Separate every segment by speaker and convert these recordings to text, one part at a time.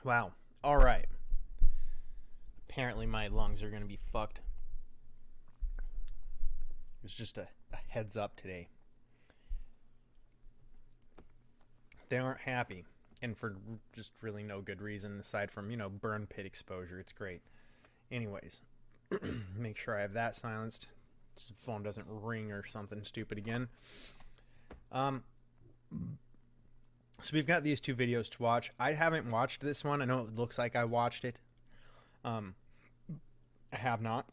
Speaker 1: Wow. All right. Apparently my lungs are going to be fucked. It was just a heads up today. They aren't happy. And for just really no good reason aside from, burn pit exposure. It's great. Anyways, make sure I have that silenced. So the phone doesn't ring or something stupid again. So we've got these two videos to watch. I haven't watched this one. I know it looks like I watched it. I have not.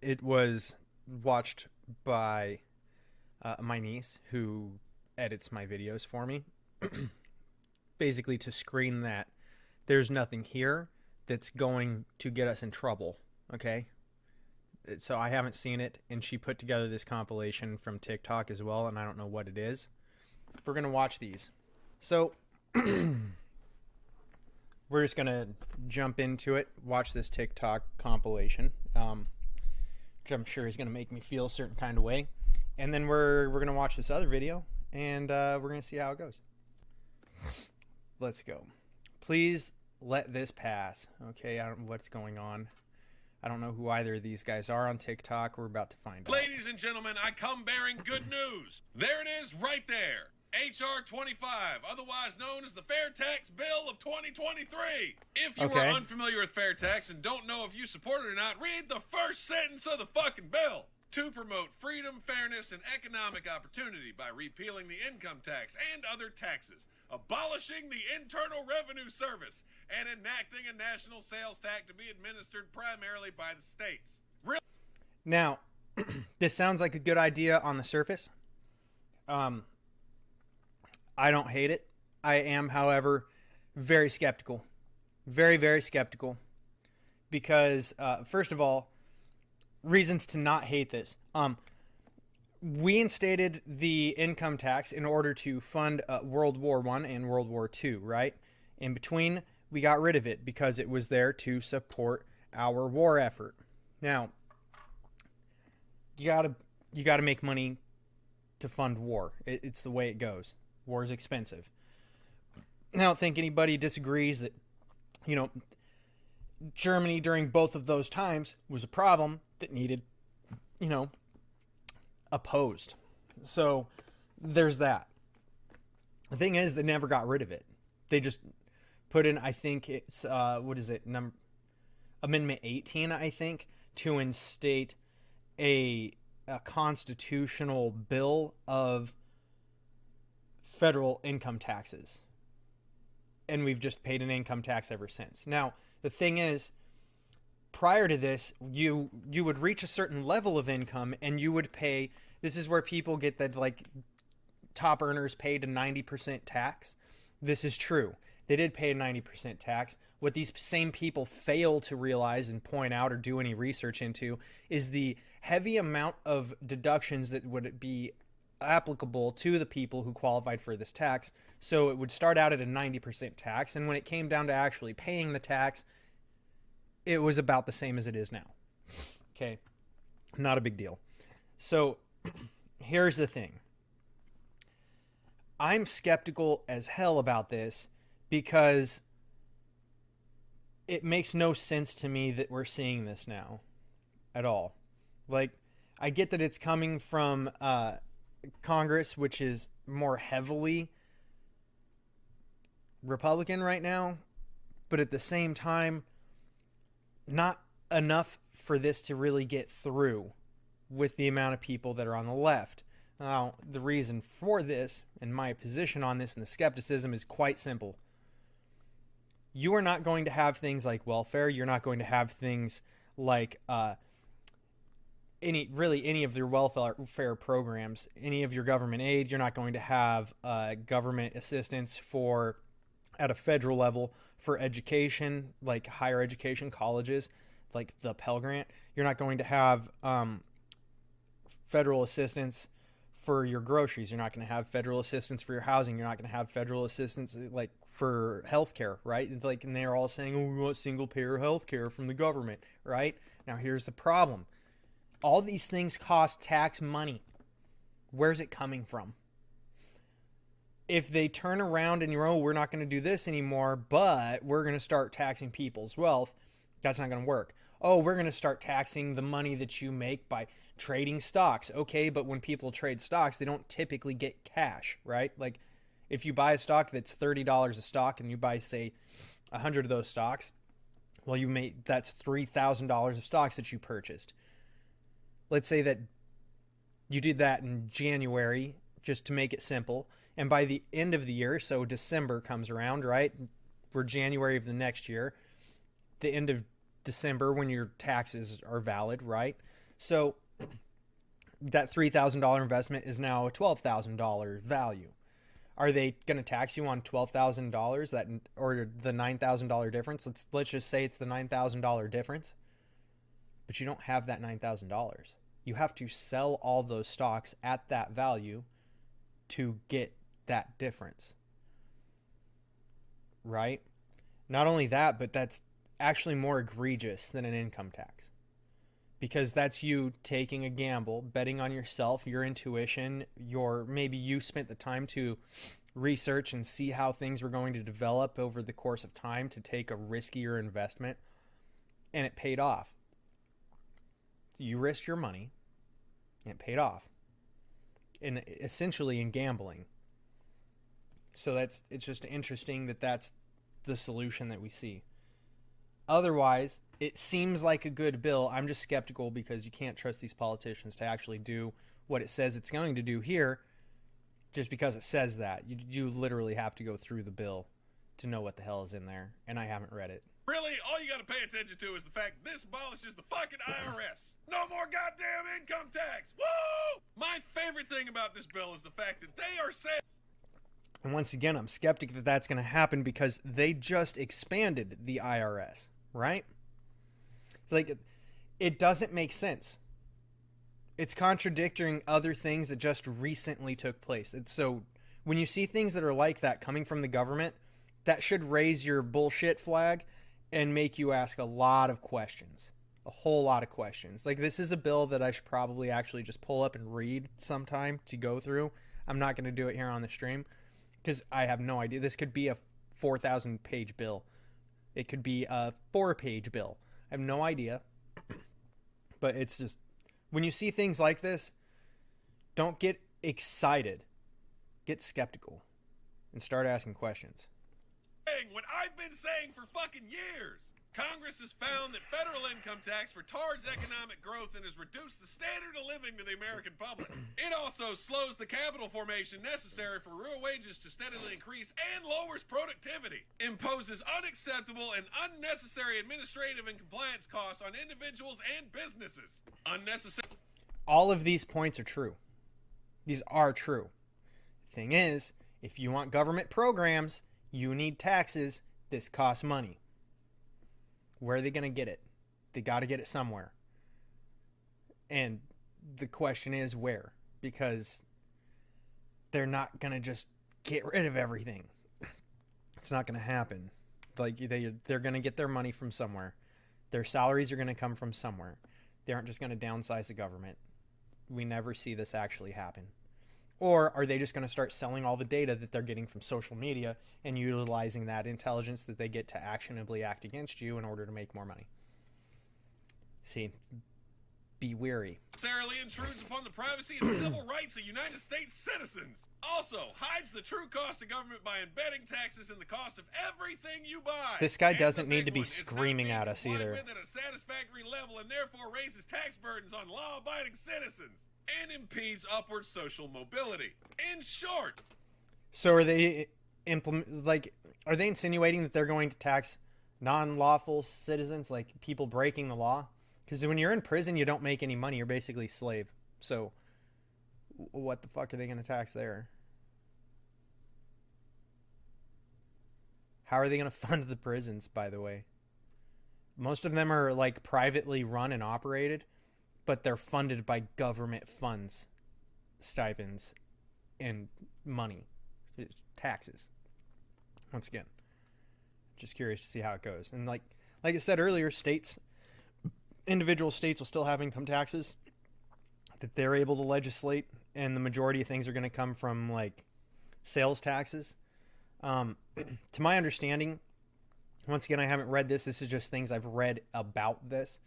Speaker 1: It was watched by my niece who edits my videos for me. Basically to screen that there's nothing here that's going to get us in trouble. Okay? So I haven't seen it, and she put together this compilation from TikTok as well, and I don't know what it is. We're going to watch these. So we're just going to jump into it, watch this TikTok compilation, which I'm sure is going to make me feel a certain kind of way. And then we're going to watch this other video, and we're going to see how it goes. Let's go. Please let this pass. Okay, I don't know what's going on. I don't know who either of these guys are on TikTok. We're about to find out.
Speaker 2: Ladies and gentlemen, I come bearing good news. There it is right there. H.R. 25, otherwise known as the Fair Tax Bill of 2023. If you are unfamiliar with fair tax and don't know if you support it or not, read the first sentence of the fucking bill. To promote freedom, fairness, and economic opportunity by repealing the income tax and other taxes, abolishing the Internal Revenue Service, and enacting a national sales tax to be administered primarily by the states.
Speaker 1: Now, this sounds like a good idea on the surface. I don't hate it. I am, however, very skeptical. Very, very skeptical. Because, first of all, reasons to not hate this. We instated the income tax in order to fund World War I and World War II, right? In between, we got rid of it because it was there to support our war effort. Now, you gotta make money to fund war. It's the way it goes. War is expensive. I don't think anybody disagrees that, Germany during both of those times was a problem that needed, opposed. So there's that. The thing is, they never got rid of it. They just put in, I think it's, Amendment 18, I think, to instate a constitutional bill of federal income taxes. And we've just paid an income tax ever since. Now, the thing is, prior to this, you would reach a certain level of income and you would pay, this is where people get that, like, top earners paid a 90% tax. This is true. They did pay a 90% tax. What these same people fail to realize and point out or do any research into is the heavy amount of deductions that would be applicable to the people who qualified for this tax. So it would start out at a 90% tax, and when it came down to actually paying the tax, it was about the same as it is now. Okay, not a big deal. So here's the thing. I'm skeptical as hell about this because it makes no sense to me that we're seeing this now at all. Like, I get that it's coming from Congress, which is more heavily Republican right now, but at the same time, not enough for this to really get through with the amount of people that are on the left. Now, the reason for this, and my position on this and the skepticism, is quite simple. You are not going to have things like welfare. You're not going to have things like any of your welfare programs, any of your government aid. You're not going to have government assistance at a federal level for education, like higher education, colleges, like the Pell Grant. You're not going to have federal assistance for your groceries. You're not going to have federal assistance for your housing. You're not going to have federal assistance like for healthcare, right? And they're all saying, "Oh, we want single payer healthcare from the government," right? Now, here's the problem. All these things cost tax money. Where's it coming from? if they turn around and you're, oh, we're not going to do this anymore, but we're going to start taxing people's wealth, that's not going to work. Oh, we're going to start taxing the money that you make by trading stocks. Okay, but when people trade stocks, they don't typically get cash, right? Like if you buy a stock that's $30 a stock and you buy, say, 100 of those stocks, well, that's $3,000 of stocks that you purchased. Let's say that you did that in January, just to make it simple. And by the end of the year, so December comes around, right? For January of the next year, the end of December when your taxes are valid, right? So that $3,000 investment is now a $12,000 value. Are they going to tax you on $12,000 that, or the $9,000 difference? Let's just say it's the $9,000 difference, but you don't have that $9,000. You have to sell all those stocks at that value to get that difference, right? Not only that, but that's actually more egregious than an income tax, because that's you taking a gamble, betting on yourself, your intuition, maybe you spent the time to research and see how things were going to develop over the course of time to take a riskier investment, and it paid off. You risked your money and it paid off, and essentially in gambling. So it's just interesting that that's the solution that we see. Otherwise, it seems like a good bill. I'm just skeptical because you can't trust these politicians to actually do what it says it's going to do here just because it says that. You literally have to go through the bill to know what the hell is in there, and I haven't read it.
Speaker 2: Really, all you gotta pay attention to is the fact this abolishes the fucking IRS. No more goddamn income tax. Woo! My favorite thing about this bill is the fact that they are saying...
Speaker 1: And once again, I'm skeptic that that's going to happen because they just expanded the IRS, right? It's like, it doesn't make sense. It's contradicting other things that just recently took place. So when you see things that are like that coming from the government, that should raise your bullshit flag and make you ask a lot of questions. A whole lot of questions. Like, this is a bill that I should probably actually just pull up and read sometime to go through. I'm not going to do it here on the stream because I have no idea. This could be a 4,000 page bill. It could be a 4-page bill. I have no idea. But it's just, when you see things like this, don't get excited. Get skeptical and start asking questions.
Speaker 2: What I've been saying for fucking years. Congress has found that federal income tax retards economic growth and has reduced the standard of living to the American public. It also slows the capital formation necessary for real wages to steadily increase and lowers productivity, imposes unacceptable and unnecessary administrative and compliance costs on individuals and businesses.
Speaker 1: All of these points are true. These are true. Thing is, if you want government programs, you need taxes. This costs money. Where are they going to get it? They got to get it somewhere. And the question is where? Because they're not going to just get rid of everything. It's not going to happen. Like, they're going to get their money from somewhere. Their salaries are going to come from somewhere. They aren't just going to downsize the government. We never see this actually happen. Or are they just going to start selling all the data that they're getting from social media and utilizing that intelligence that they get to actionably act against you in order to make more money? See, be wary.
Speaker 2: Necessarily intrudes upon the privacy and civil rights of United States citizens. Also, hides the true cost of government by embedding taxes in the cost of everything you buy.
Speaker 1: This guy doesn't need to be screaming at us either.
Speaker 2: At a satisfactory level and therefore raises tax burdens on law-abiding citizens and impedes upward social mobility. In short.
Speaker 1: So are they are they insinuating that they're going to tax non-lawful citizens, like people breaking the law? Because when you're in prison, you don't make any money. You're basically a slave. So what the fuck are they going to tax there? How are they going to fund the prisons, by the way? Most of them are like privately run and operated, but they're funded by government funds, stipends, and money, taxes. Once again, just curious to see how it goes. And like I said earlier, individual states will still have income taxes that they're able to legislate, and the majority of things are going to come from like sales taxes. To my understanding, once again, I haven't read this. This is just things I've read about this,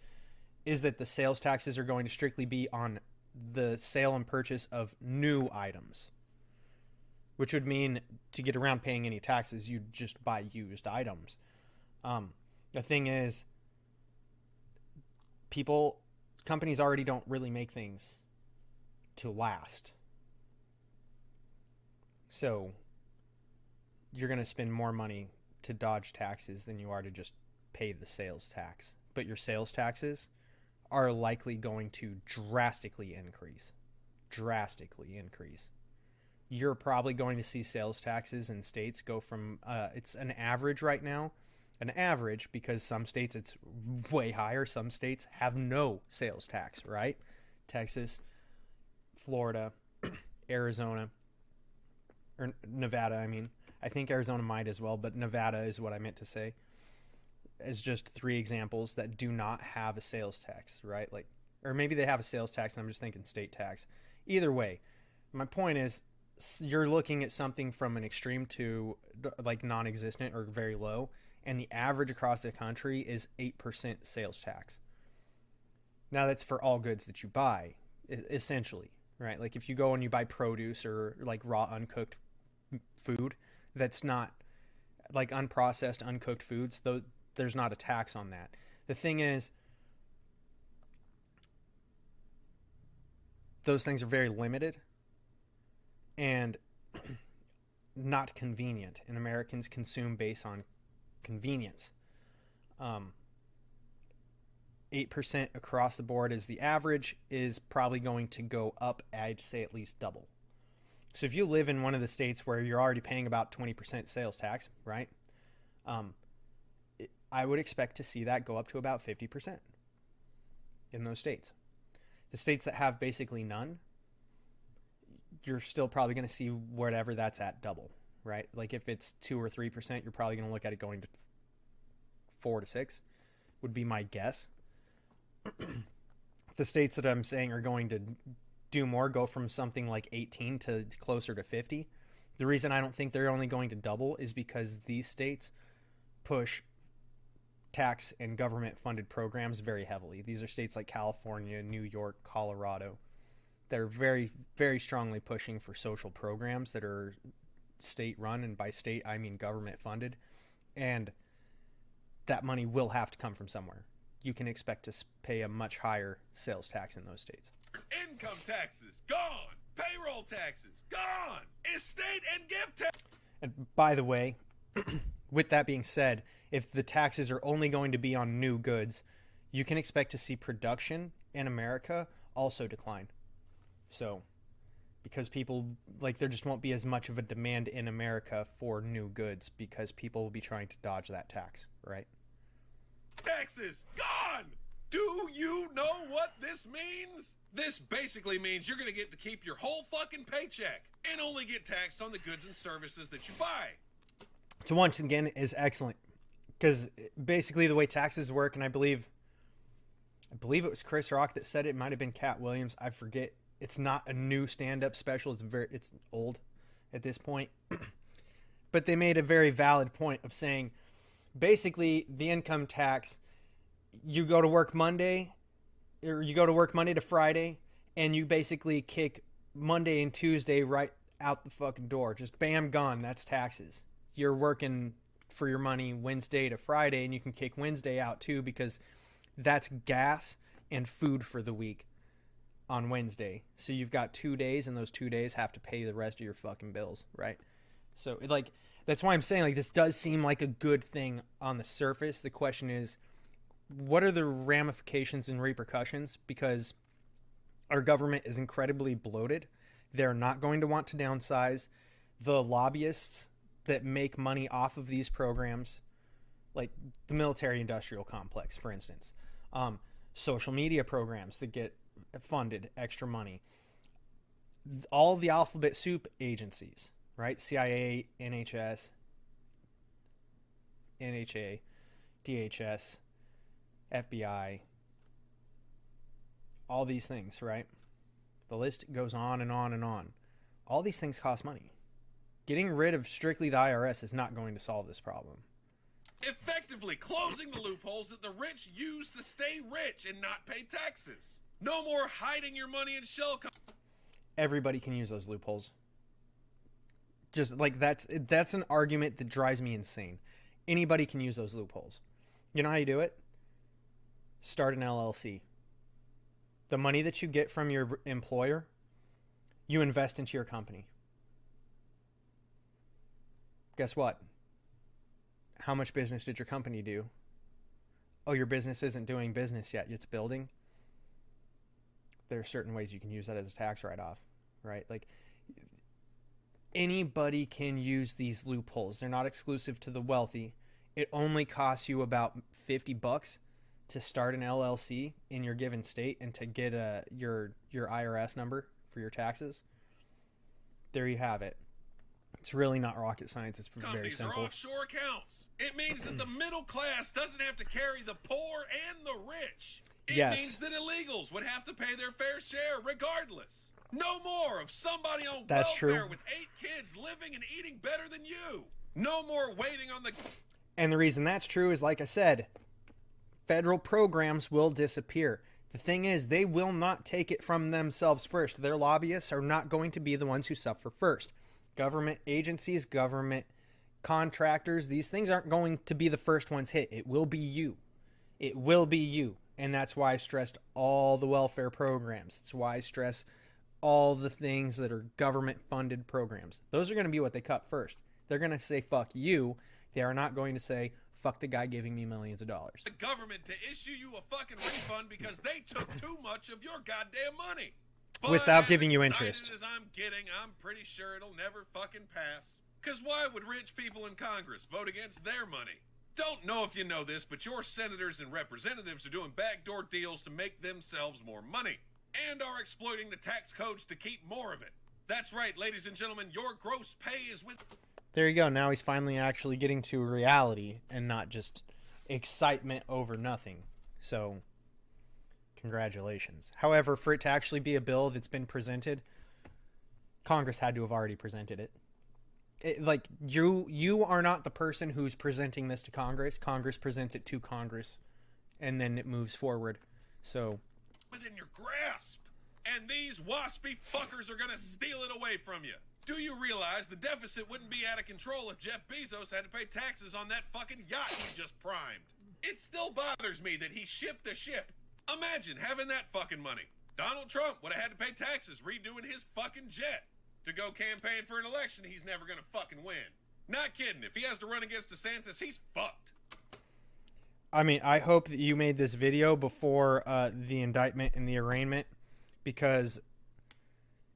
Speaker 1: is that the sales taxes are going to strictly be on the sale and purchase of new items, which would mean to get around paying any taxes, you just buy used items. The thing is, companies already don't really make things to last. So you're going to spend more money to dodge taxes than you are to just pay the sales tax. But your sales taxes are likely going to drastically increase. You're probably going to see sales taxes in states go from, it's an average right now. An average, because some states it's way higher. Some states have no sales tax, right? Texas, Florida, Arizona, or Nevada, I mean. I think Arizona might as well, but Nevada is what I meant to say. As just 3 examples that do not have a sales tax, right? Like, or maybe they have a sales tax and I'm just thinking state tax. Either way, my point is you're looking at something from an extreme to like non-existent or very low, and the average across the country is 8% sales tax. Now that's for all goods that you buy, essentially, right? Like if you go and you buy produce or like raw uncooked food, that's not like unprocessed, uncooked foods, though there's not a tax on that. The thing is, those things are very limited and not convenient, and Americans consume based on convenience. 8% across the board is the average, is probably going to go up, I'd say at least double. So if you live in one of the states where you're already paying about 20% sales tax, right? I would expect to see that go up to about 50% in those states. The states that have basically none, you're still probably going to see whatever that's at double, right? Like if it's 2 or 3%, you're probably going to look at it going to 4 to 6 would be my guess. The states that I'm saying are going to do more, go from something like 18 to closer to 50. The reason I don't think they're only going to double is because these states push tax and government funded programs very heavily. These are states like California, New York, Colorado. They're very, very strongly pushing for social programs that are state run, and by state I mean government funded, and that money will have to come from somewhere. You can expect to pay a much higher sales tax in those states.
Speaker 2: Income taxes, gone. Payroll taxes, gone. Estate and gift tax.
Speaker 1: And by the way, with that being said, if the taxes are only going to be on new goods, you can expect to see production in America also decline. So, because people, like, there just won't be as much of a demand in America for new goods because people will be trying to dodge that tax, right?
Speaker 2: Taxes, gone. Do you know what this means? This basically means you're going to get to keep your whole fucking paycheck and only get taxed on the goods and services that you buy.
Speaker 1: So once again, is excellent, because basically the way taxes work, and I believe it was Chris Rock that said it. It might have been Cat Williams. I forget. It's not a new stand-up special. It's old at this point. But they made a very valid point of saying, basically, the income tax, you go to work Monday to Friday, and you basically kick Monday and Tuesday right out the fucking door. Just bam, gone. That's taxes. You're working for your money Wednesday to Friday, and you can kick Wednesday out too, because that's gas and food for the week on Wednesday. So you've got 2 days, and those 2 days have to pay the rest of your fucking bills, right? So that's why I'm saying, like, this does seem like a good thing on the surface. The question is, what are the ramifications and repercussions? Because our government is incredibly bloated. They're not going to want to downsize. The lobbyists that make money off of these programs, like the military-industrial complex, for instance, social media programs that get funded extra money, all the alphabet soup agencies, right? CIA, NHS, NHA, DHS, FBI, all these things, right? The list goes on and on and on. All these things cost money. Getting rid of strictly the IRS is not going to solve this problem.
Speaker 2: Effectively closing the loopholes that the rich use to stay rich and not pay taxes. No more hiding your money in shell companies.
Speaker 1: Everybody can use those loopholes. Just like that's an argument that drives me insane. Anybody can use those loopholes. You know how you do it? Start an LLC. The money that you get from your employer, you invest into your company. Guess what? How much business did your company do? Oh, your business isn't doing business yet. It's building. There are certain ways you can use that as a tax write-off, right? Like, anybody can use these loopholes. They're not exclusive to the wealthy. It only costs you about $50 to start an LLC in your given state and to get your IRS number for your taxes. There you have it. It's really not rocket science. It's very simple.
Speaker 2: Companies are offshore accounts. It means that the middle class doesn't have to carry the poor and the rich. It means that illegals would have to pay their fair share regardless. No more of somebody on welfare with 8 kids living and eating better than you. No more waiting on the...
Speaker 1: And the reason that's true is, like I said, federal programs will disappear. The thing is, they will not take it from themselves first. Their lobbyists are not going to be the ones who suffer first. Government agencies, government contractors, these things aren't going to be the first ones hit. It will be you. It will be you. And that's why I stressed all the welfare programs. That's why I stress all the things that are government-funded programs. Those are going to be what they cut first. They're going to say, fuck you. They are not going to say, fuck the guy giving me millions of dollars.
Speaker 2: The government to issue you a fucking refund because they took too much of your goddamn money. But
Speaker 1: without giving you interest.
Speaker 2: As I'm getting, I'm pretty sure it'll never fucking pass. Because why would rich people in Congress vote against their money? Don't know if you know this, but your senators and representatives are doing backdoor deals to make themselves more money and are exploiting the tax codes to keep more of it. That's right, ladies and gentlemen, your gross pay is with...
Speaker 1: There you go. Now he's finally actually getting to reality and not just excitement over nothing. So, congratulations. However, for it to actually be a bill that's been presented, Congress had to have already presented it. Like, you are not the person who's presenting this to Congress. Congress presents it to Congress, and then it moves forward. So,
Speaker 2: within your grasp, and these waspy fuckers are gonna steal it away from you. Do you realize the deficit wouldn't be out of control if Jeff Bezos had to pay taxes on that fucking yacht he just primed? It still bothers me that he shipped the ship. Imagine having that fucking money. Donald Trump would have had to pay taxes redoing his fucking jet. To go campaign for an election he's never gonna fucking win. Not kidding. If he has to run against DeSantis, he's fucked.
Speaker 1: I mean, I hope that you made this video before the indictment and the arraignment, because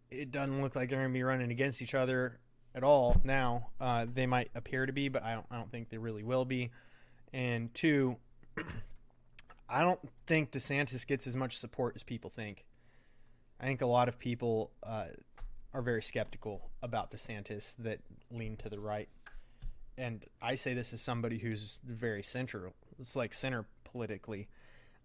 Speaker 1: it doesn't look like they're going to be running against each other at all now. They might appear to be, but I don't think they really will be. And two, I don't think DeSantis gets as much support as people think. I think a lot of people are very skeptical about DeSantis that lean to the right. And I say this as somebody who's very central. It's like center politically.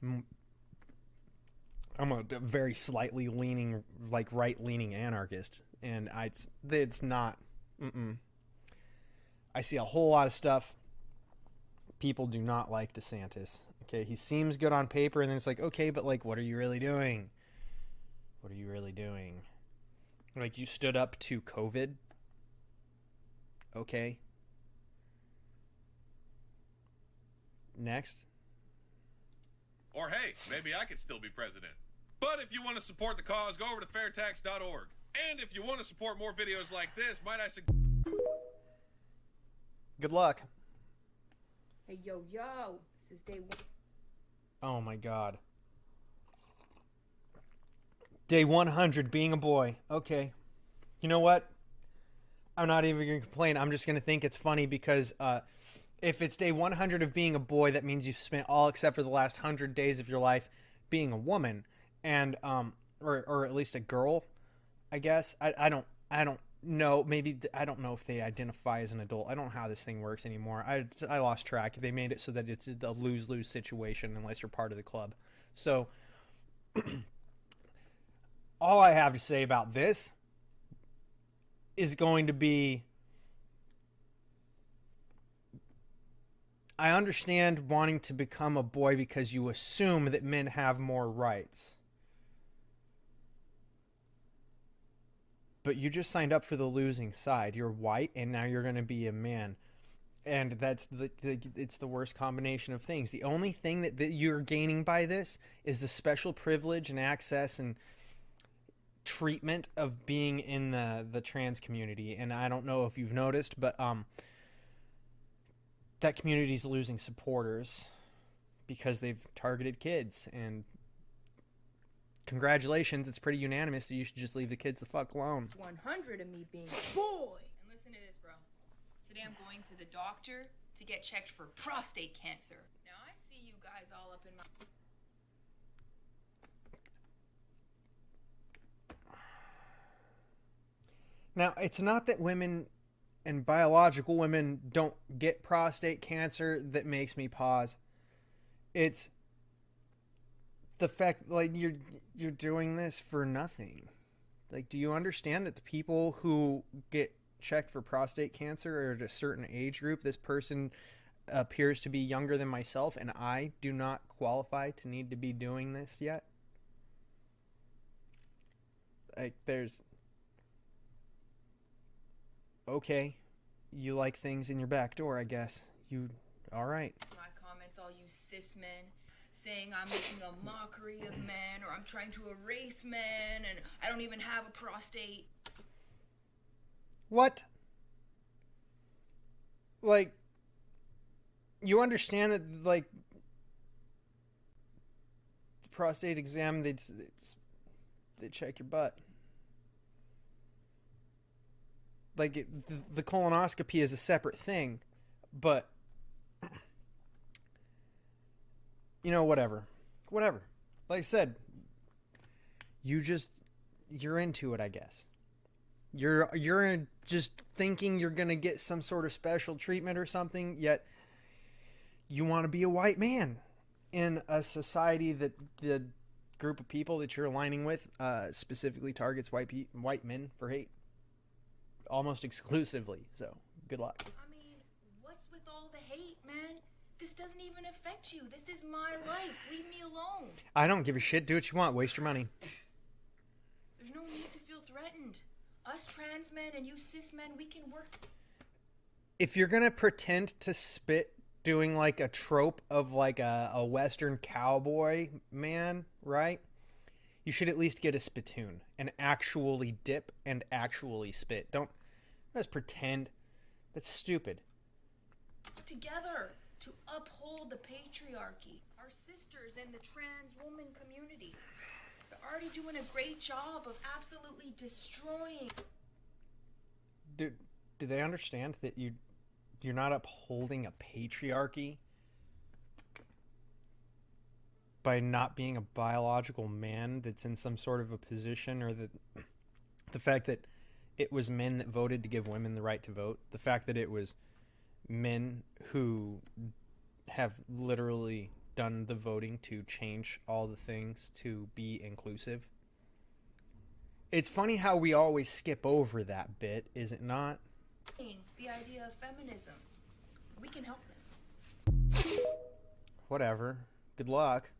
Speaker 1: I'm a very slightly leaning, like right-leaning anarchist, and it's not. I see a whole lot of stuff. People do not like DeSantis. Okay, he seems good on paper, and then it's like, okay, but like, what are you really doing? What are you really doing? Like, you stood up to COVID. Okay. Next.
Speaker 2: Or hey, maybe I could still be president. But if you want to support the cause, go over to fairtax.org. And if you want to support more videos like this, might I suggest...
Speaker 1: Good luck.
Speaker 3: Hey, yo, this is day 1.
Speaker 1: Oh my god. Day 100, being a boy. Okay. You know what? I'm not even going to complain. I'm just going to think it's funny because if it's day 100 of being a boy, that means you've spent all except for the last 100 days of your life being a woman, and or at least a girl, I guess. I don't know. Maybe I don't know if they identify as an adult. I don't know how this thing works anymore. I lost track. They made it so that it's a lose-lose situation unless you're part of the club. So all I have to say about this is going to be I understand wanting to become a boy because you assume that men have more rights. But you just signed up for the losing side. You're white, and now you're going to be a man. And that's it's the worst combination of things. The only thing that you're gaining by this is the special privilege and access and treatment of being in the trans community. And I don't know if you've noticed, but that community is losing supporters because they've targeted kids. And congratulations, it's pretty unanimous that you should just leave the kids the fuck alone.
Speaker 3: 100 of me being a boy.
Speaker 4: And listen to this, bro. Today I'm going to the doctor to get checked for prostate cancer. Now I see you guys all up in my...
Speaker 1: Now, it's not that women and biological women don't get prostate cancer that makes me pause. It's the fact, like, you're doing this for nothing. Like, do you understand that the people who get checked for prostate cancer are at a certain age group? This person appears to be younger than myself, and I do not qualify to need to be doing this yet. Like, there's... Okay, you like things in your back door, I guess. All right.
Speaker 4: My comments, all you cis men, saying I'm making a mockery of men, or I'm trying to erase men, and I don't even have a prostate.
Speaker 1: What? Like, you understand that, like, the prostate exam, they check your butt. Like, the colonoscopy is a separate thing, but, you know, whatever. Like I said, you're into it, I guess. You're just thinking you're going to get some sort of special treatment or something, yet you want to be a white man in a society that the group of people that you're aligning with specifically targets white men for hate. Almost exclusively, so good luck.
Speaker 4: I mean, what's with all the hate, man? This doesn't even affect you. This is my life. Leave me alone.
Speaker 1: I don't give a shit. Do what you want. Waste your money.
Speaker 4: There's no need to feel threatened. Us trans men and you cis men, we can work.
Speaker 1: If you're gonna pretend to spit doing like a trope of like a Western cowboy man, right? You should at least get a spittoon and actually dip and actually spit. Don't just pretend. That's stupid.
Speaker 4: Together to uphold the patriarchy. Our sisters in the trans woman community. They're already doing a great job of absolutely destroying.
Speaker 1: Do they understand that you're not upholding a patriarchy by not being a biological man that's in some sort of a position, or that the fact that it was men that voted to give women the right to vote, the fact that it was men who have literally done the voting to change all the things to be inclusive. It's funny how we always skip over that bit, is it not?
Speaker 4: The idea of feminism. We can help them.
Speaker 1: Whatever. Good luck.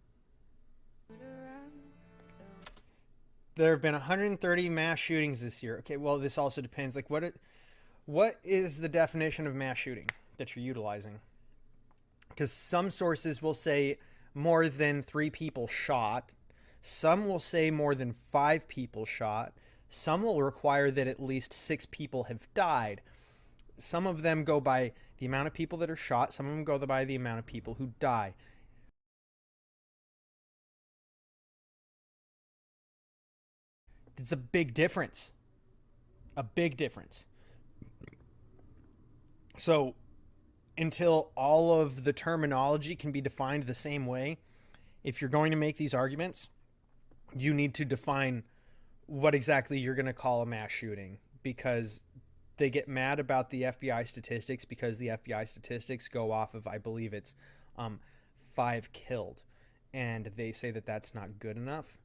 Speaker 1: There have been 130 mass shootings this year. Okay, well, this also depends. Like, what is the definition of mass shooting that you're utilizing? Because some sources will say more than 3 people shot. Some will say more than 5 people shot. Some will require that at least 6 people have died. Some of them go by the amount of people that are shot. Some of them go by the amount of people who die. It's a big difference. A big difference. So, until all of the terminology can be defined the same way, if you're going to make these arguments, you need to define what exactly you're going to call a mass shooting, because they get mad about the FBI statistics because the FBI statistics go off of, I believe it's 5 killed, and they say that that's not good enough,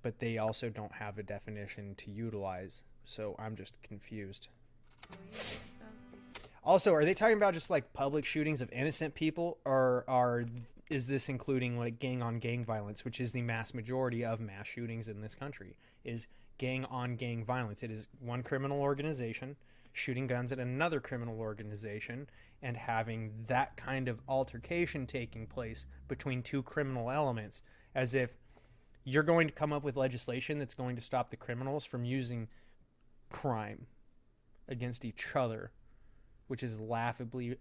Speaker 1: but they also don't have a definition to utilize, so I'm just confused. Also, are they talking about just like public shootings of innocent people, or is this including like gang on gang violence, which is the mass majority of mass shootings in this country? Is gang on gang violence. It is one criminal organization shooting guns at another criminal organization and having that kind of altercation taking place between two criminal elements, as if you're going to come up with legislation that's going to stop the criminals from using crime against each other, which is laughably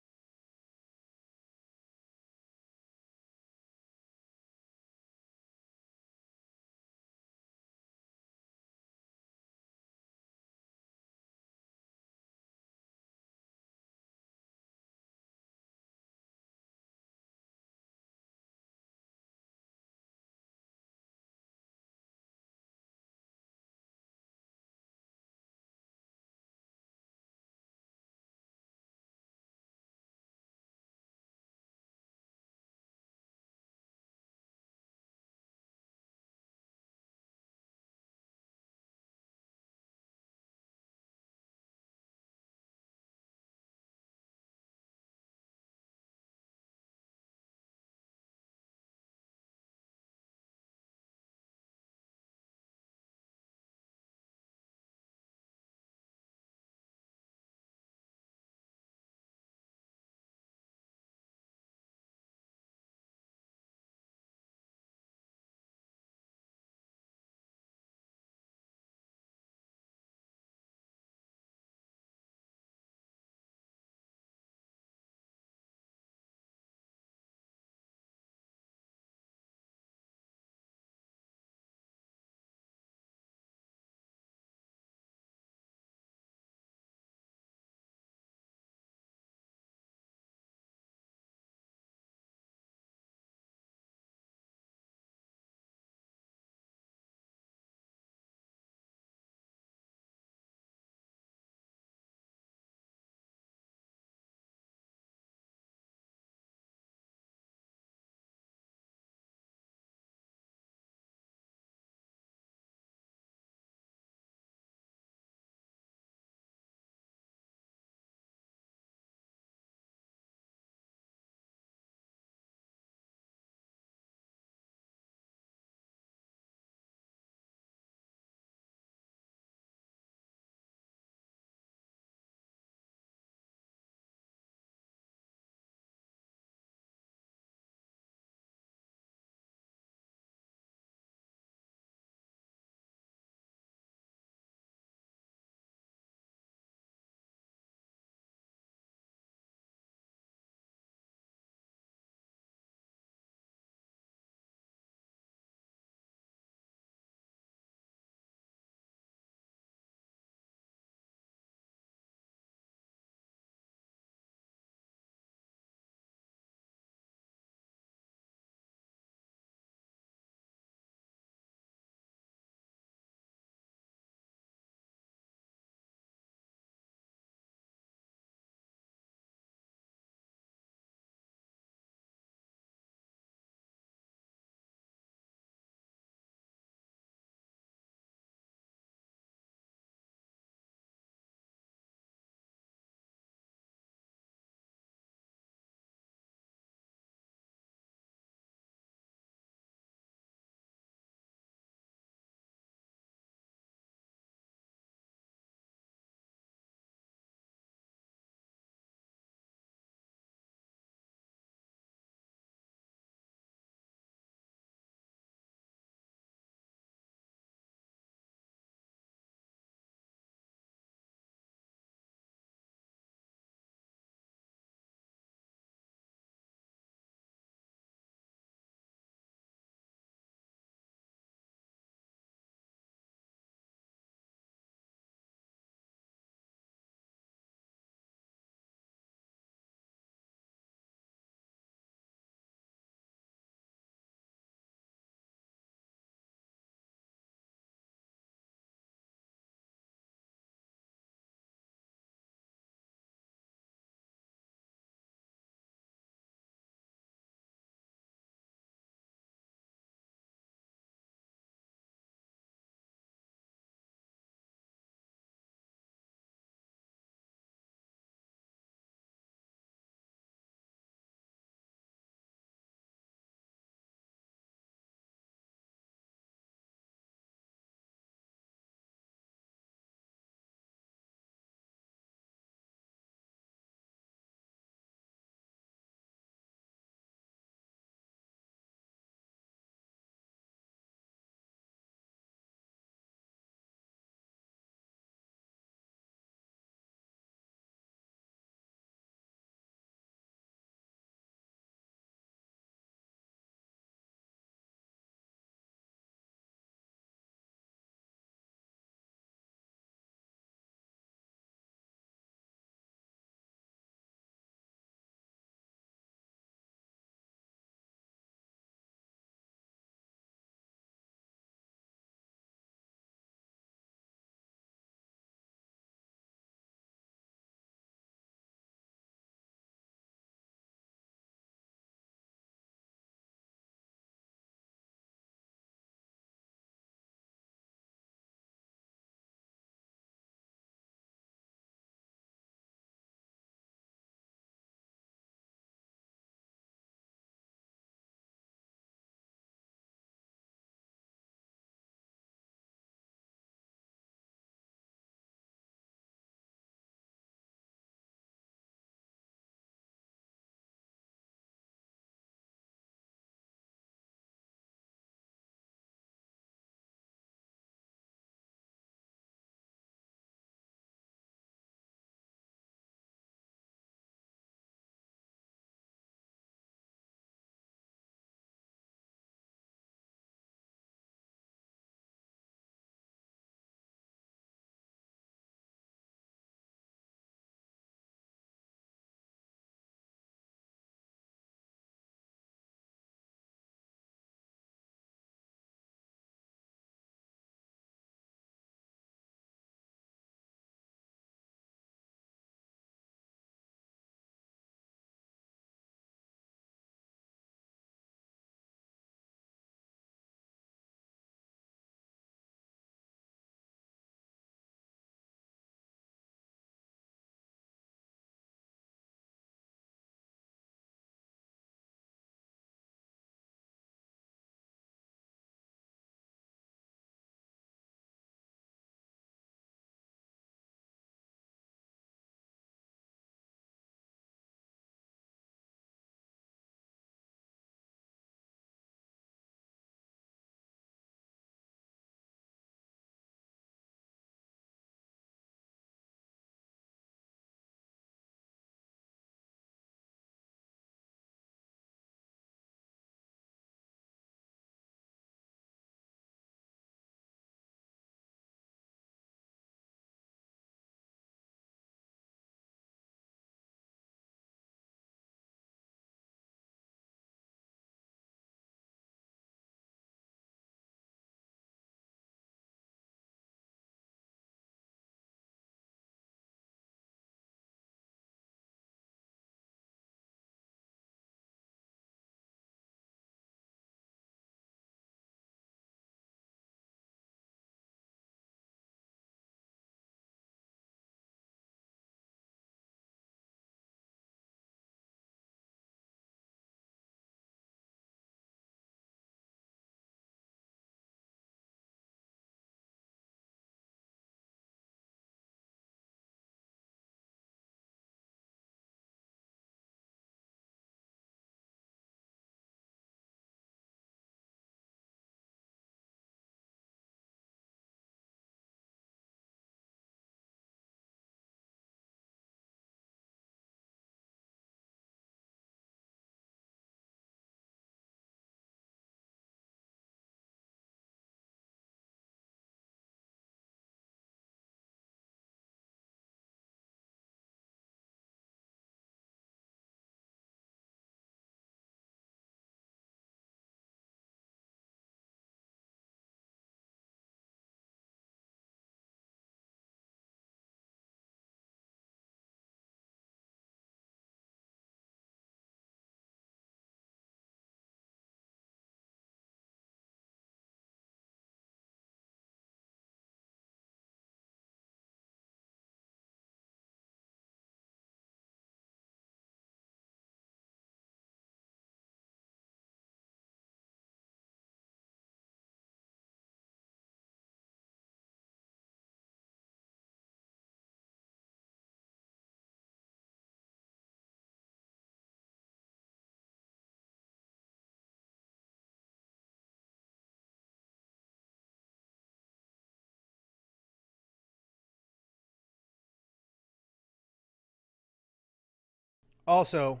Speaker 1: Also,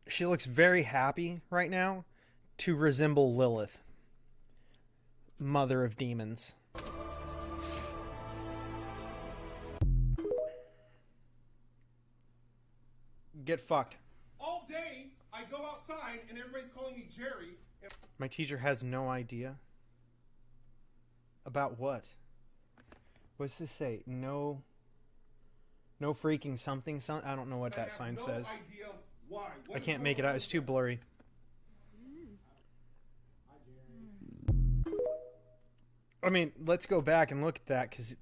Speaker 1: she looks very happy right now to resemble Lilith, mother of demons. Get fucked.
Speaker 5: All day, I go outside and everybody's calling me Jerry.
Speaker 1: My teacher has no idea. About what? What's this say? No freaking something. I don't know what that sign says.
Speaker 5: Idea why.
Speaker 1: I can't make it out. It's too blurry. I mean, let's go back and look at that because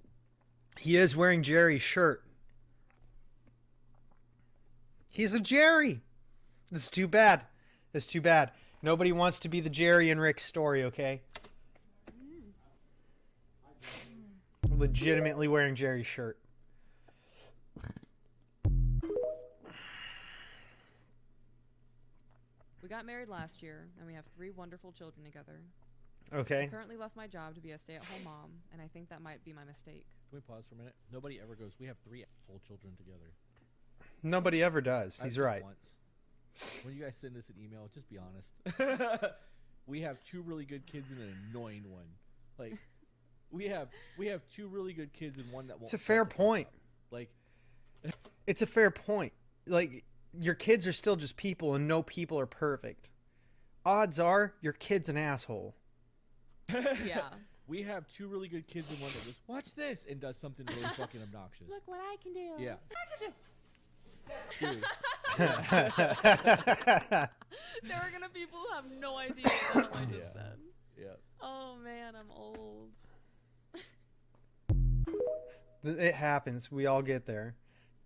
Speaker 1: he is wearing Jerry's shirt. He's a Jerry. This is too bad. This is too bad. Nobody wants to be the Jerry in Rick's story, okay? Legitimately wearing Jerry's shirt.
Speaker 6: We got married last year, and we have 3 wonderful children together.
Speaker 1: Okay.
Speaker 6: I currently left my job to be a stay-at-home mom, and I think that might be my mistake.
Speaker 7: Can we pause for a minute? Nobody ever goes, we have 3 full children together.
Speaker 1: Nobody ever does. He's right.
Speaker 7: Once. When you guys send us an email, just be honest. We have 2 really good kids and an annoying one. Like, we have 2 really good kids and one that won't.
Speaker 1: It's a fair point.
Speaker 7: Like,
Speaker 1: it's a fair point. Like, your kids are still just people, and no people are perfect. Odds are your kid's an asshole.
Speaker 6: Yeah.
Speaker 7: We have 2 really good kids and one that goes, watch this, and does something really fucking obnoxious.
Speaker 6: Look what I can do.
Speaker 7: Yeah. Dude.
Speaker 6: There are gonna be people who have no idea what I just said.
Speaker 7: Yeah.
Speaker 6: Oh man, I'm old.
Speaker 1: It happens. We all get there.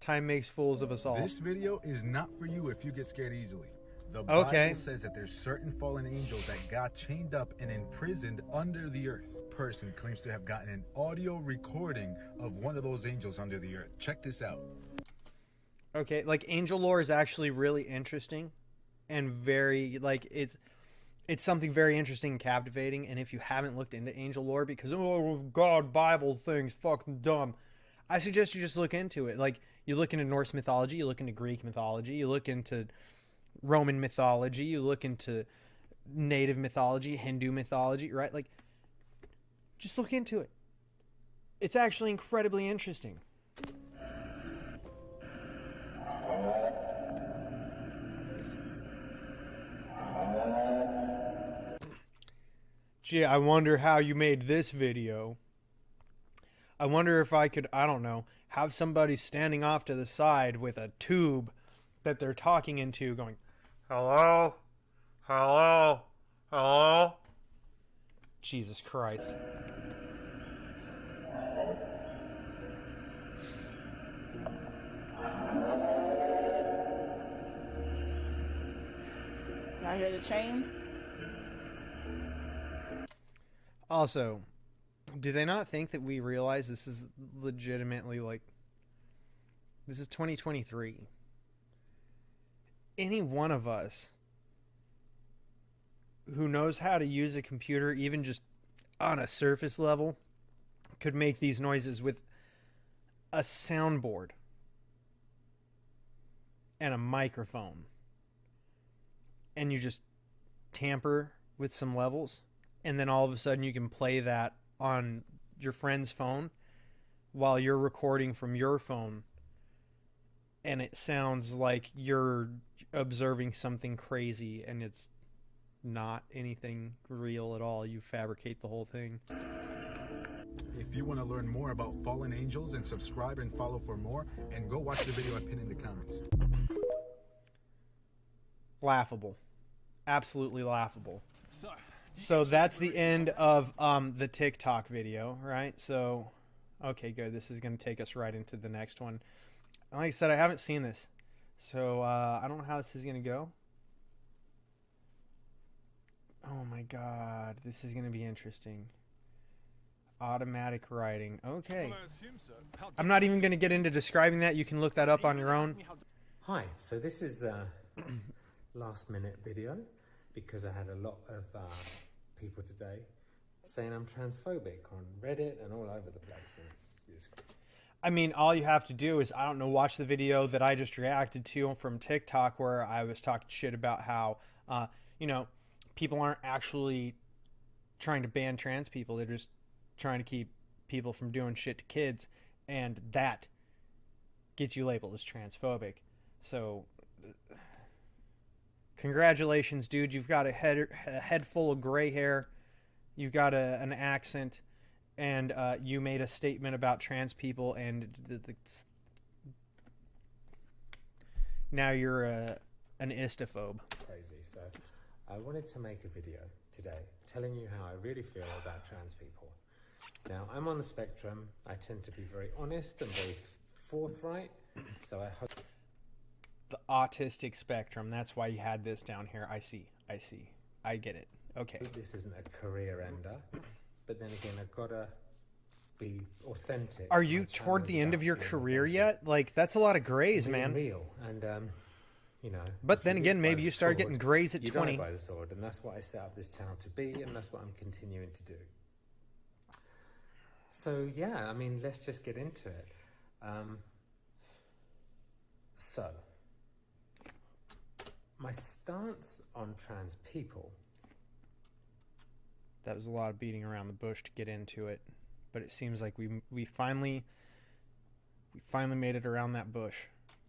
Speaker 1: Time makes fools of us all.
Speaker 8: This video is not for you if you get scared easily. The Bible says that there's certain fallen angels that got chained up and imprisoned under the earth. Person claims to have gotten an audio recording of one of those angels under the earth. Check this out.
Speaker 1: Okay, like angel lore is actually really interesting and very like it's something very interesting and captivating. And if you haven't looked into angel lore because God, Bible things fucking dumb, I suggest you just look into it. Like you look into Norse mythology, you look into Greek mythology, you look into Roman mythology, you look into native mythology, Hindu mythology, right? Like just look into it. It's actually incredibly interesting. Gee, I wonder how you made this video. I wonder if I could, I don't know, have somebody standing off to the side with a tube that they're talking into going, hello? Hello? Hello? Jesus Christ.
Speaker 9: Y'all hear the chains?
Speaker 1: Also, do they not think that we realize this is legitimately like, this is 2023? Any one of us who knows how to use a computer, even just on a surface level, could make these noises with a soundboard and a microphone. And you just tamper with some levels, and then all of a sudden you can play that on your friend's phone while you're recording from your phone, and it sounds like you're observing something crazy and it's not anything real at all. You fabricate the whole thing.
Speaker 8: If you want to learn more about fallen angels, and subscribe and follow for more, and go watch the video I pinned in the comments.
Speaker 1: Laughable. Absolutely laughable. So that's the end of the TikTok video, right? So, okay, good. This is going to take us right into the next one. Like I said, I haven't seen this. So I don't know how this is going to go. Oh my God. This is going to be interesting. Automatic writing. Okay. I'm not even going to get into describing that. You can look that up on your own.
Speaker 10: Hi, so this is a last minute video because I had a lot of people today saying I'm transphobic on Reddit and all over the place.
Speaker 1: I mean, all you have to do is, I don't know, watch the video that I just reacted to from TikTok where I was talking shit about how, you know, people aren't actually trying to ban trans people. They're just trying to keep people from doing shit to kids. And that gets you labeled as transphobic. So, congratulations, dude. You've got a head full of gray hair. You've got an accent. And you made a statement about trans people, and now you're an istophobe.
Speaker 10: Crazy. So I wanted to make a video today telling you how I really feel about trans people. Now, I'm on the spectrum. I tend to be very honest and very forthright. So I hope...
Speaker 1: The autistic spectrum. That's why you had this down here. I see. I get it. Okay.
Speaker 10: This isn't a career ender. But then again, I've got to be authentic.
Speaker 1: Are you toward the end of your career yet? Like, that's a lot of grays, man.
Speaker 10: Real. And, you know.
Speaker 1: But then again, maybe you start getting grays at 20.
Speaker 10: You die by the sword, and that's what I set up this channel to be, and that's what I'm continuing to do. So, yeah, I mean, let's just get into it. So, my stance on trans people...
Speaker 1: That was a lot of beating around the bush to get into it, but it seems like we finally made it around that bush.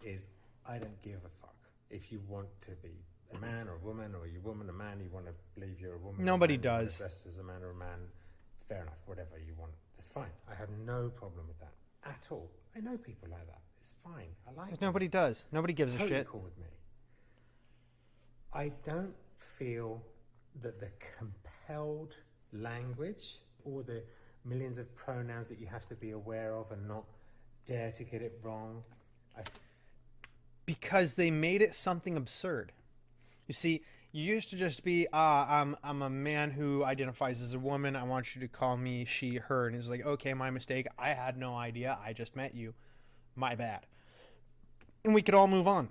Speaker 10: Is I don't give a fuck if you want to be a man or a woman, or you're a woman, a man. You want to believe you're a woman.
Speaker 1: Nobody
Speaker 10: man,
Speaker 1: does.
Speaker 10: Dressed as a man or a man. Fair enough. Whatever you want, it's fine. I have no problem with that at all. I know people like that. It's fine. I like.
Speaker 1: Nobody does. Nobody gives a shit.
Speaker 10: Cool with me. I don't feel that the compelled language or the millions of pronouns that you have to be aware of and not dare to get it wrong.
Speaker 1: Because they made it something absurd. You see, you used to just be, I'm a man who identifies as a woman. I want you to call me she, her. And it's like, okay, my mistake. I had no idea. I just met you. My bad. And we could all move on.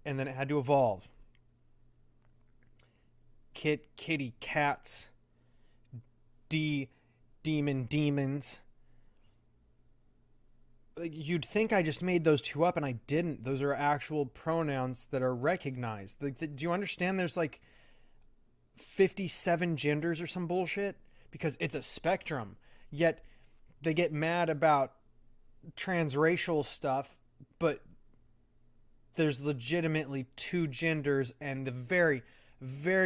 Speaker 1: And then it had to evolve. Kitty, cats, demons. Like, you'd think I just made those two up, and I didn't. Those are actual pronouns that are recognized. Do you understand? There's like 57 genders or some bullshit because it's a spectrum. Yet they get mad about transracial stuff, but there's legitimately two genders and the very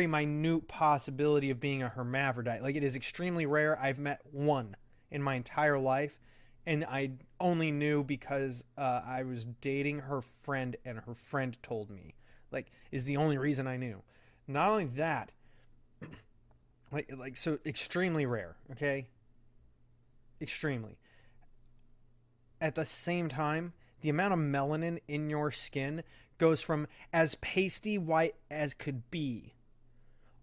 Speaker 1: minute possibility of being a hermaphrodite. Like, it is extremely rare. I've met one in my entire life, and I only knew because I was dating her friend, and her friend told me. Like, is the only reason I knew. Not only that, like so extremely rare, okay? Extremely. At the same time, the amount of melanin in your skin goes from as pasty white as could be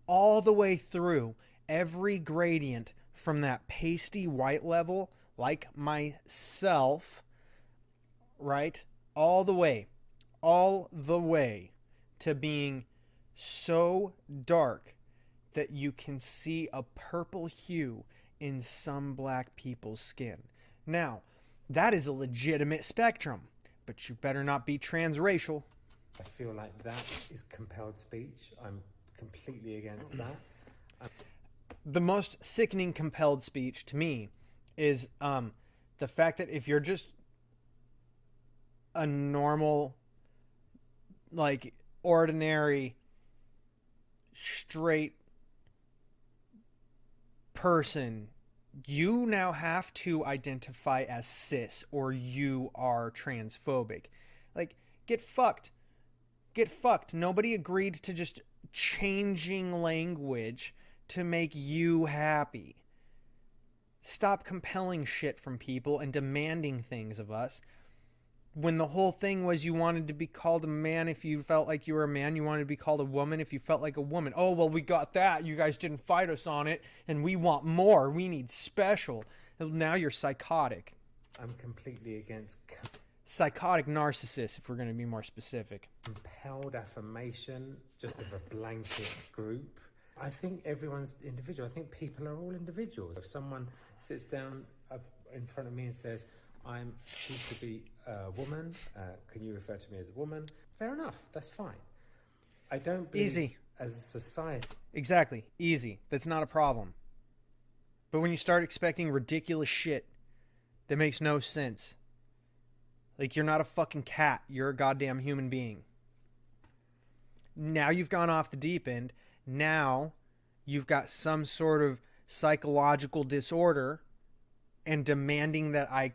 Speaker 1: all the way through every gradient from that pasty white level, like myself, right? All the way to being so dark that you can see a purple hue in some black people's skin. Now, that is a legitimate spectrum, but you better not be transracial.
Speaker 10: I feel like that is compelled speech. I'm completely against that.
Speaker 1: The most sickening compelled speech to me is the fact that if you're just a normal, like, ordinary, straight person, you now have to identify as cis or you are transphobic. Like, get fucked. Get fucked. Nobody agreed to just changing language to make you happy. Stop compelling shit from people and demanding things of us. When the whole thing was you wanted to be called a man if you felt like you were a man, you wanted to be called a woman if you felt like a woman. Oh, well, we got that. You guys didn't fight us on it, and we want more. We need special. Now you're psychotic.
Speaker 10: I'm completely against
Speaker 1: psychotic narcissist, if we're going to be more specific.
Speaker 10: Compelled affirmation, just of a blanket group. I think everyone's individual. I think people are all individuals. If someone sits down in front of me and says, I'm choose to be a woman. Can you refer to me as a woman? Fair enough. That's fine. I don't believe
Speaker 1: Easy.
Speaker 10: as a society.
Speaker 1: Exactly. Easy. That's not a problem. But when you start expecting ridiculous shit that makes no sense, like you're not a fucking cat, you're a goddamn human being. Now you've gone off the deep end. Now you've got some sort of psychological disorder, and demanding that I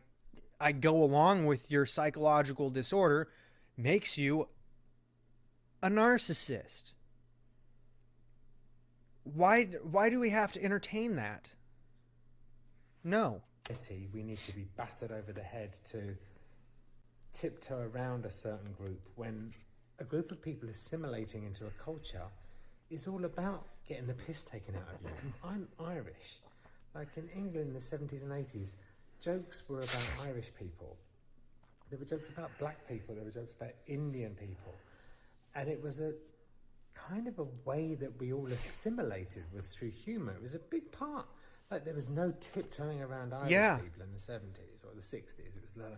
Speaker 1: go along with your psychological disorder makes you a narcissist. Why do we have to entertain that? No.
Speaker 10: We need to be battered over the head to tiptoe around a certain group when a group of people assimilating into a culture is all about getting the piss taken out of you. I'm Irish. Like in England in the 70s and 80s, jokes were about Irish people. There were jokes about black people. There were jokes about Indian people. And it was a kind of a way that we all assimilated was through humour. It was a big part. Like there was no tiptoeing around Irish people in the 70s or the 60s. It was like,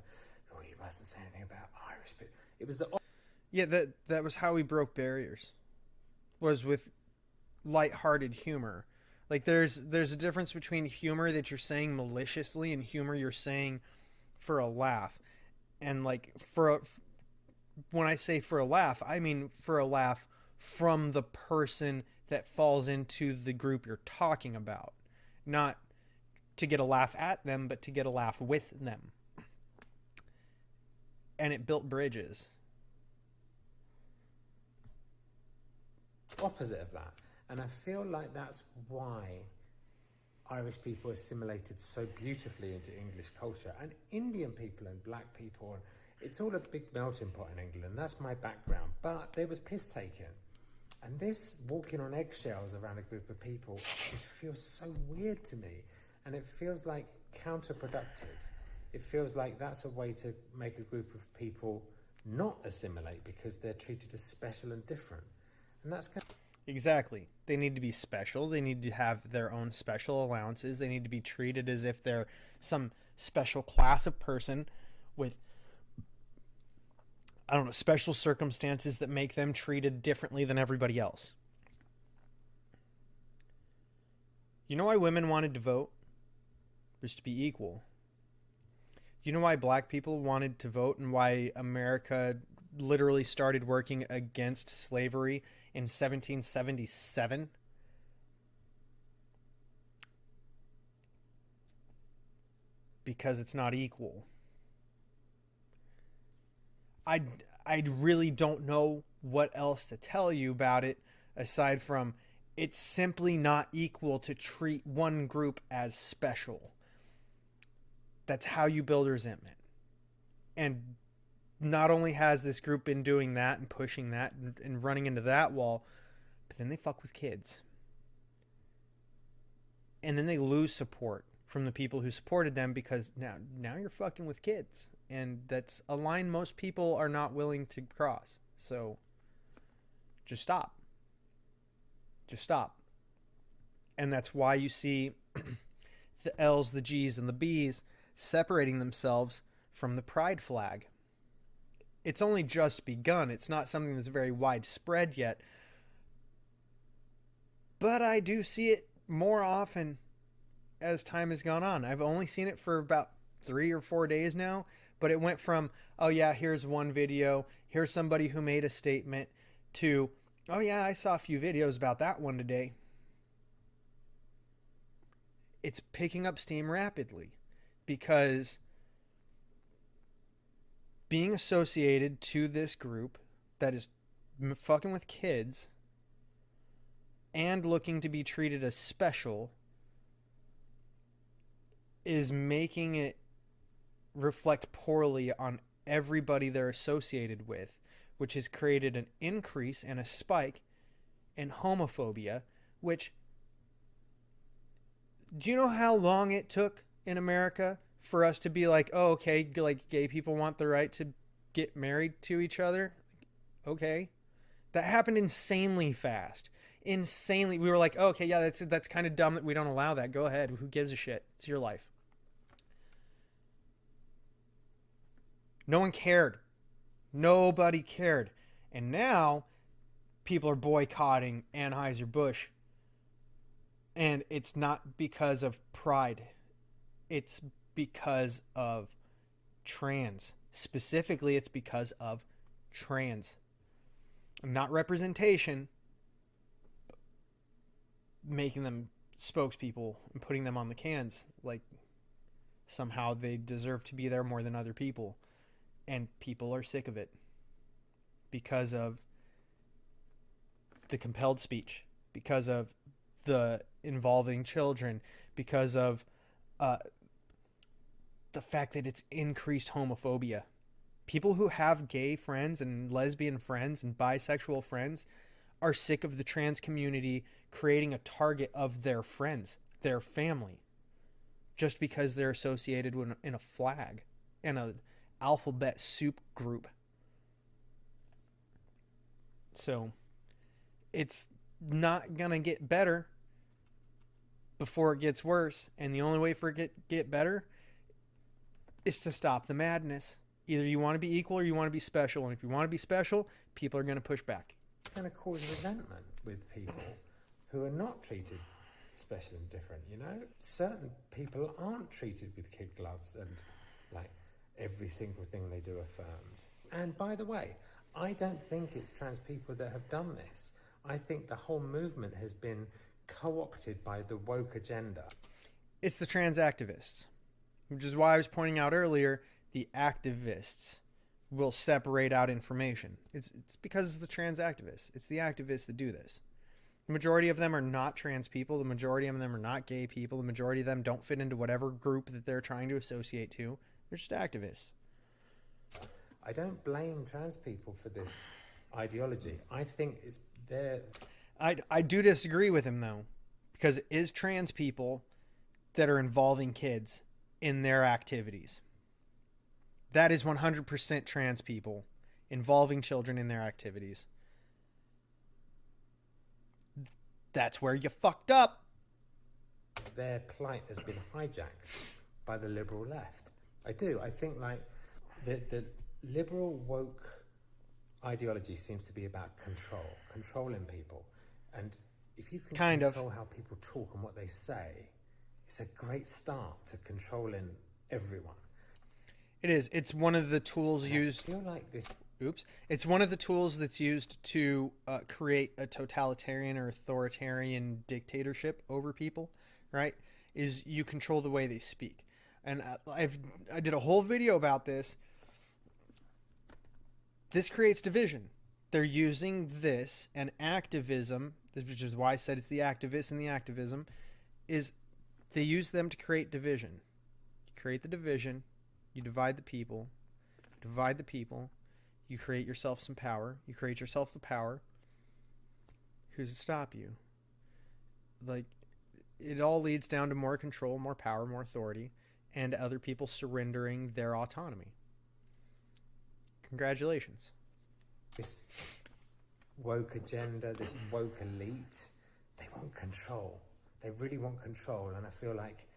Speaker 10: oh, you mustn't say anything about Irish people. It was the...
Speaker 1: Yeah, that was how we broke barriers. Was with lighthearted humor. Like there's a difference between humor that you're saying maliciously and humor you're saying for a laugh. And like when I say for a laugh, I mean for a laugh from the person that falls into the group you're talking about. Not to get a laugh at them, but to get a laugh with them. And it built bridges.
Speaker 10: Opposite of that. And I feel like that's why Irish people assimilated so beautifully into English culture, and Indian people and black people. It's all a big melting pot in England. That's my background. But there was piss taken. And this walking on eggshells around a group of people just feels so weird to me. And it feels like counterproductive. It feels like that's a way to make a group of people not assimilate because they're treated as special and different. And that's kind of...
Speaker 1: Exactly. They need to be special. They need to have their own special allowances. They need to be treated as if they're some special class of person with, I don't know, special circumstances that make them treated differently than everybody else. You know why women wanted to vote? Just to be equal. You know why black people wanted to vote and why America literally started working against slavery in 1777? Because it's not equal. I really don't know what else to tell you about it aside from it's simply not equal to treat one group as special. That's how you build resentment. And not only has this group been doing that and pushing that and running into that wall, but then they fuck with kids. And then they lose support from the people who supported them because now you're fucking with kids. And that's a line most people are not willing to cross. So just stop. Just stop. And that's why you see the L's, the G's, and the B's separating themselves from the pride flag. It's only just begun. It's not something that's very widespread yet. But I do see it more often as time has gone on. I've only seen it for about 3 or 4 days now. But it went from, oh yeah, here's one video. Here's somebody who made a statement to, oh yeah, I saw a few videos about that one today. It's picking up steam rapidly because being associated to this group that is fucking with kids and looking to be treated as special is making it reflect poorly on everybody they're associated with, which has created an increase and a spike in homophobia, which, do you know how long it took in America for us to be like, oh, okay, like gay people want the right to get married to each other? Okay. That happened insanely fast. Insanely. We were like, oh, okay, yeah, that's kind of dumb that we don't allow that. Go ahead. Who gives a shit? It's your life. No one cared. Nobody cared. And now people are boycotting Anheuser-Busch. And it's not because of pride. It's because of trans. Specifically, it's because of trans. Not representation, making them spokespeople and putting them on the cans like somehow they deserve to be there more than other people. And people are sick of it because of the compelled speech, because of the involving children, because of the fact that it's increased homophobia. People who have gay friends and lesbian friends and bisexual friends are sick of the trans community creating a target of their friends, their family, just because they're associated with in a flag, in a alphabet soup group. So it's not gonna get better before it gets worse, and the only way for it to get better is to stop the madness. Either you want to be equal or you want to be special, and if you want to be special, people are going to push back.
Speaker 10: It's going to cause resentment with people who are not treated special and different, you know? Certain people aren't treated with kid gloves and, like, every single thing they do affirmed. And by the way, I don't think it's trans people that have done this. I think the whole movement has been co-opted by the woke agenda.
Speaker 1: It's the trans activists, which is why I was pointing out earlier, the activists will separate out information. It's because it's the trans activists. It's the activists that do this. The majority of them are not trans people. The majority of them are not gay people. The majority of them don't fit into whatever group that they're trying to associate to. They're just activists.
Speaker 10: I don't blame trans people for this ideology. I think it's their...
Speaker 1: I do disagree with him, though, because it is trans people that are involving kids in their activities. That is 100% trans people involving children in their activities. That's where you fucked up.
Speaker 10: Their plight has been hijacked by the liberal left. I do. I think, like, the liberal woke ideology seems to be about controlling people. And if you can control how people talk and what they say, it's a great start to controlling everyone.
Speaker 1: It is. It's one of the tools used.
Speaker 10: I feel like this.
Speaker 1: Oops. It's one of the tools that's used to create a totalitarian or authoritarian dictatorship over people, right? Is you control the way they speak. And I did a whole video about this. This creates division. They're using this and activism, which is why I said it's the activists and the activism, is they use them to create division. You create the division. You divide the people. Divide the people. You create yourself some power. You create yourself the power. Who's to stop you? Like, it all leads down to more control, more power, more authority, and other people surrendering their autonomy. Congratulations.
Speaker 10: This woke agenda, this woke elite, they want control. They really want control, and I feel like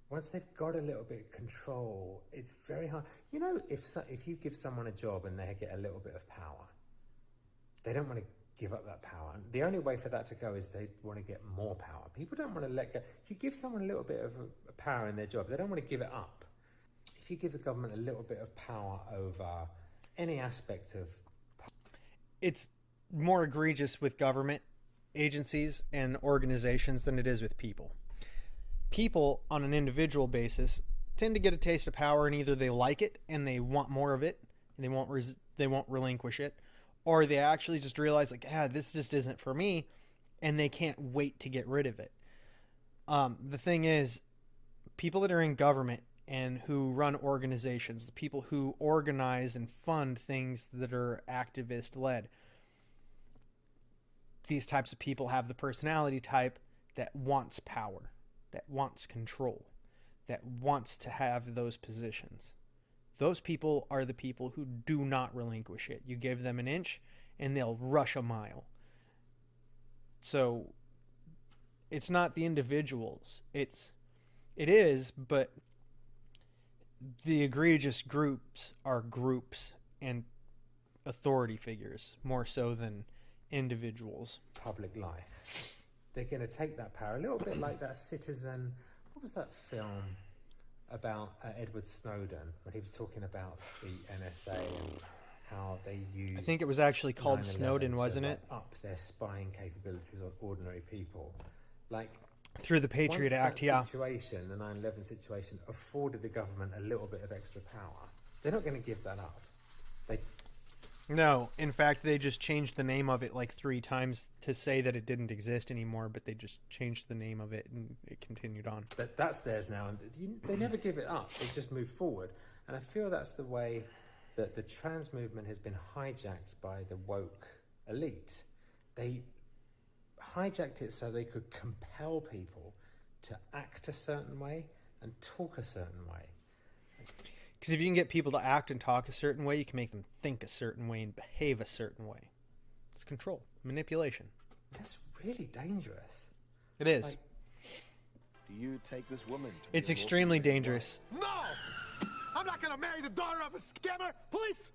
Speaker 10: once they've got a little bit of control, it's very hard. You know, if you give someone a job and they get a little bit of power, they don't want to give up that power. And the only way for that to go is they want to get more power. People don't want to let go. If you give someone a little bit of power in their job, they don't want to give it up. If you give the government a little bit of power over any aspect of...
Speaker 1: It's more egregious with government agencies and organizations than it is with people. People, on an individual basis, tend to get a taste of power, and either they like it and they want more of it, and they won't relinquish it, or they actually just realize, like, this just isn't for me, and they can't wait to get rid of it. The thing is, people that are in government and who run organizations, the people who organize and fund things that are activist-led, these types of people have the personality type that wants power, that wants control, that wants to have those positions. Those people are the people who do not relinquish it. You give them an inch and they'll rush a mile. So it's not the individuals. It is, but the egregious groups are groups and authority figures more so than individuals.
Speaker 10: Public life. They're going to take that power a little bit like that Citizen. What was that film about Edward Snowden when he was talking about the NSA and how they used?
Speaker 1: I think it was actually called Snowden, wasn't it?
Speaker 10: Up their spying capabilities on ordinary people, like
Speaker 1: through the Patriot Act. Yeah.
Speaker 10: Situation, the 9/11 situation, afforded the government a little bit of extra power. They're not going to give that up.
Speaker 1: No, in fact, they just changed the name of it like 3 times to say that it didn't exist anymore, but they just changed the name of it and it continued on.
Speaker 10: But that's theirs now, and they never give it up. They just move forward. And I feel that's the way that the trans movement has been hijacked by the woke elite. They hijacked it so they could compel people to act a certain way and talk a certain way.
Speaker 1: Because if you can get people to act and talk a certain way, you can make them think a certain way and behave a certain way. It's control, manipulation.
Speaker 10: That's really dangerous.
Speaker 1: It is.
Speaker 9: Do you take this woman to
Speaker 1: It's extremely dangerous.
Speaker 5: No! I'm not gonna marry the daughter of a scammer! Police!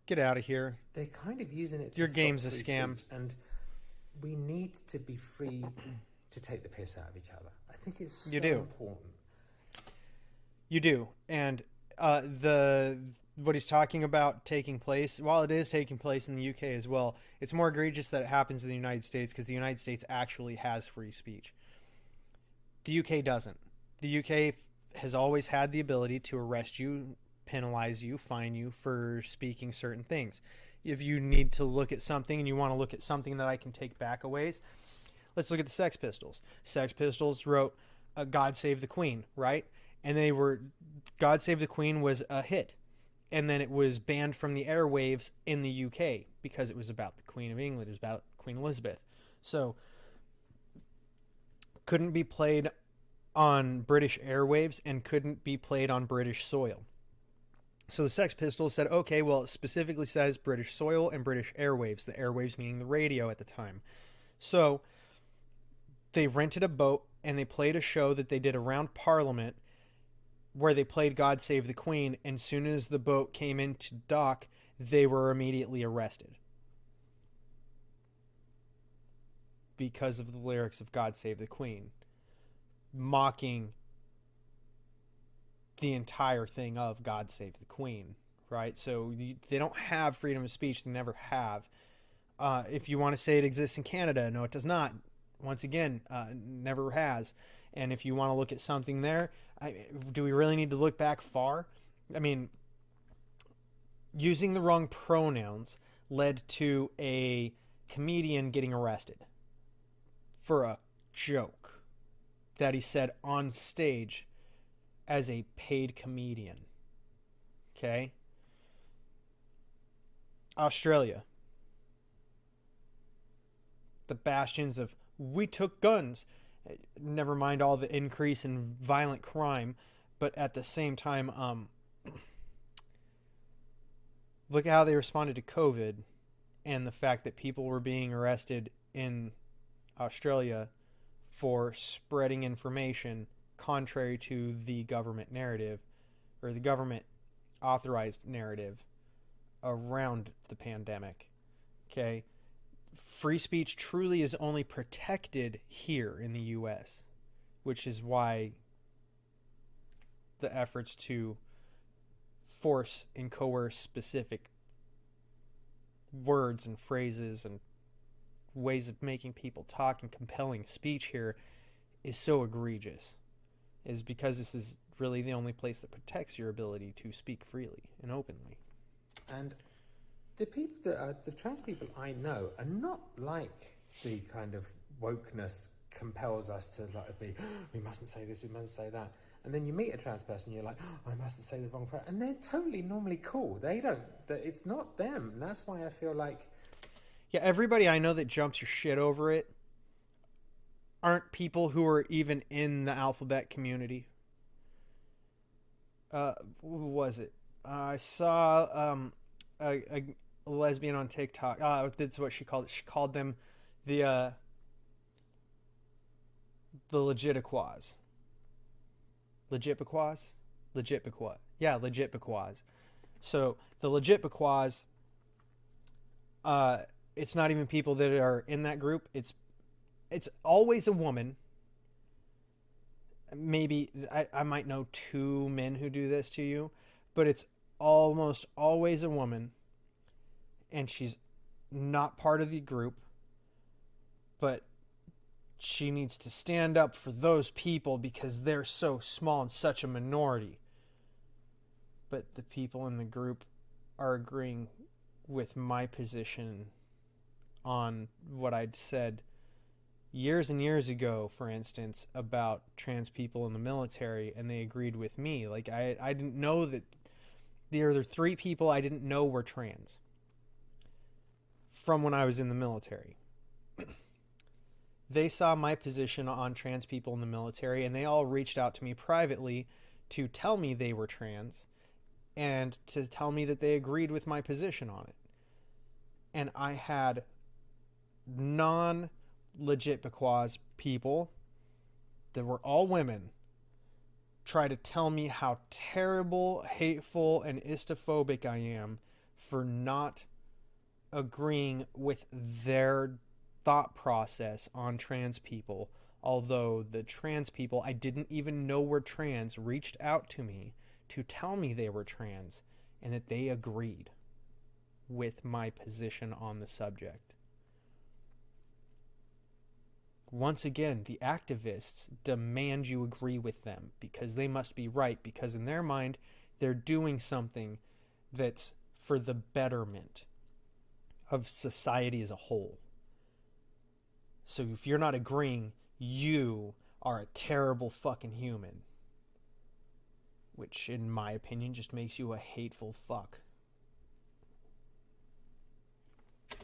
Speaker 1: Get out of here.
Speaker 10: They're kind of using it to
Speaker 1: Your
Speaker 10: stop
Speaker 1: game's a
Speaker 10: free
Speaker 1: scam.
Speaker 10: speech, and we need to be free to take the piss out of each other. I think it's so important.
Speaker 1: You do. And what he's talking about taking place, while it is taking place in the UK as well, it's more egregious that it happens in the United States because the United States actually has free speech. The UK doesn't. The UK has always had the ability to arrest you, penalize you, fine you for speaking certain things. If you need to look at something and you want to look at something that I can take back a ways, let's look at the Sex Pistols. Sex Pistols wrote God Save the Queen, right? And God Save the Queen was a hit. And then it was banned from the airwaves in the UK because it was about the Queen of England. It was about Queen Elizabeth. So, couldn't be played on British airwaves and couldn't be played on British soil. So the Sex Pistols said, okay, well, it specifically says British soil and British airwaves. The airwaves meaning the radio at the time. So, they rented a boat and they played a show that they did around Parliament where they played God Save the Queen, and as soon as the boat came into dock, they were immediately arrested. Because of the lyrics of God Save the Queen. Mocking the entire thing of God Save the Queen, right? So they don't have freedom of speech. They never have. If you want to say it exists in Canada, no, it does not. Once again, never has. And if you want to look at something there, do we really need to look back far? I mean, using the wrong pronouns led to a comedian getting arrested for a joke that he said on stage as a paid comedian. Okay? Australia. The bastions of we took guns. Never mind all the increase in violent crime, but at the same time, look at how they responded to COVID and the fact that people were being arrested in Australia for spreading information contrary to the government narrative or the government authorized narrative around the pandemic. Okay? Free speech truly is only protected here in the U.S., which is why the efforts to force and coerce specific words and phrases and ways of making people talk and compelling speech here is so egregious, is because this is really the only place that protects your ability to speak freely and openly.
Speaker 10: And the people that are, the trans people I know are not like the kind of wokeness compels us to like be, we mustn't say this, we mustn't say that. And then you meet a trans person, you're like, I mustn't say the wrong prayer. And they're totally normally cool. It's not them. And that's why I feel like...
Speaker 1: Yeah, everybody I know that jumps your shit over it aren't people who are even in the alphabet community. Who was it? I saw a lesbian on TikTok. That's what she called it. She called them the Legitiquois. Legitpiquois? Legitpiquois. Yeah, legit Pequoz. So the legit Pequoz, it's not even people that are in that group. It's always a woman. Maybe I might know 2 men who do this to you, but it's almost always a woman, and she's not part of the group, but she needs to stand up for those people because they're so small and such a minority. But the people in the group are agreeing with my position on what I'd said years and years ago, for instance, about trans people in the military, and they agreed with me. Like, I didn't know that there are 3 people I didn't know were trans from when I was in the military. They saw my position on trans people in the military, and they all reached out to me privately to tell me they were trans and to tell me that they agreed with my position on it. And I had non-legit Pequoz people that were all women try to tell me how terrible, hateful, and istophobic I am for not agreeing with their thought process on trans people, although the trans people I didn't even know were trans reached out to me to tell me they were trans and that they agreed with my position on the subject. Once again, the activists demand you agree with them because they must be right, because in their mind, they're doing something that's for the betterment of society as a whole. So if you're not agreeing, you are a terrible fucking human. Which, in my opinion, just makes you a hateful fuck.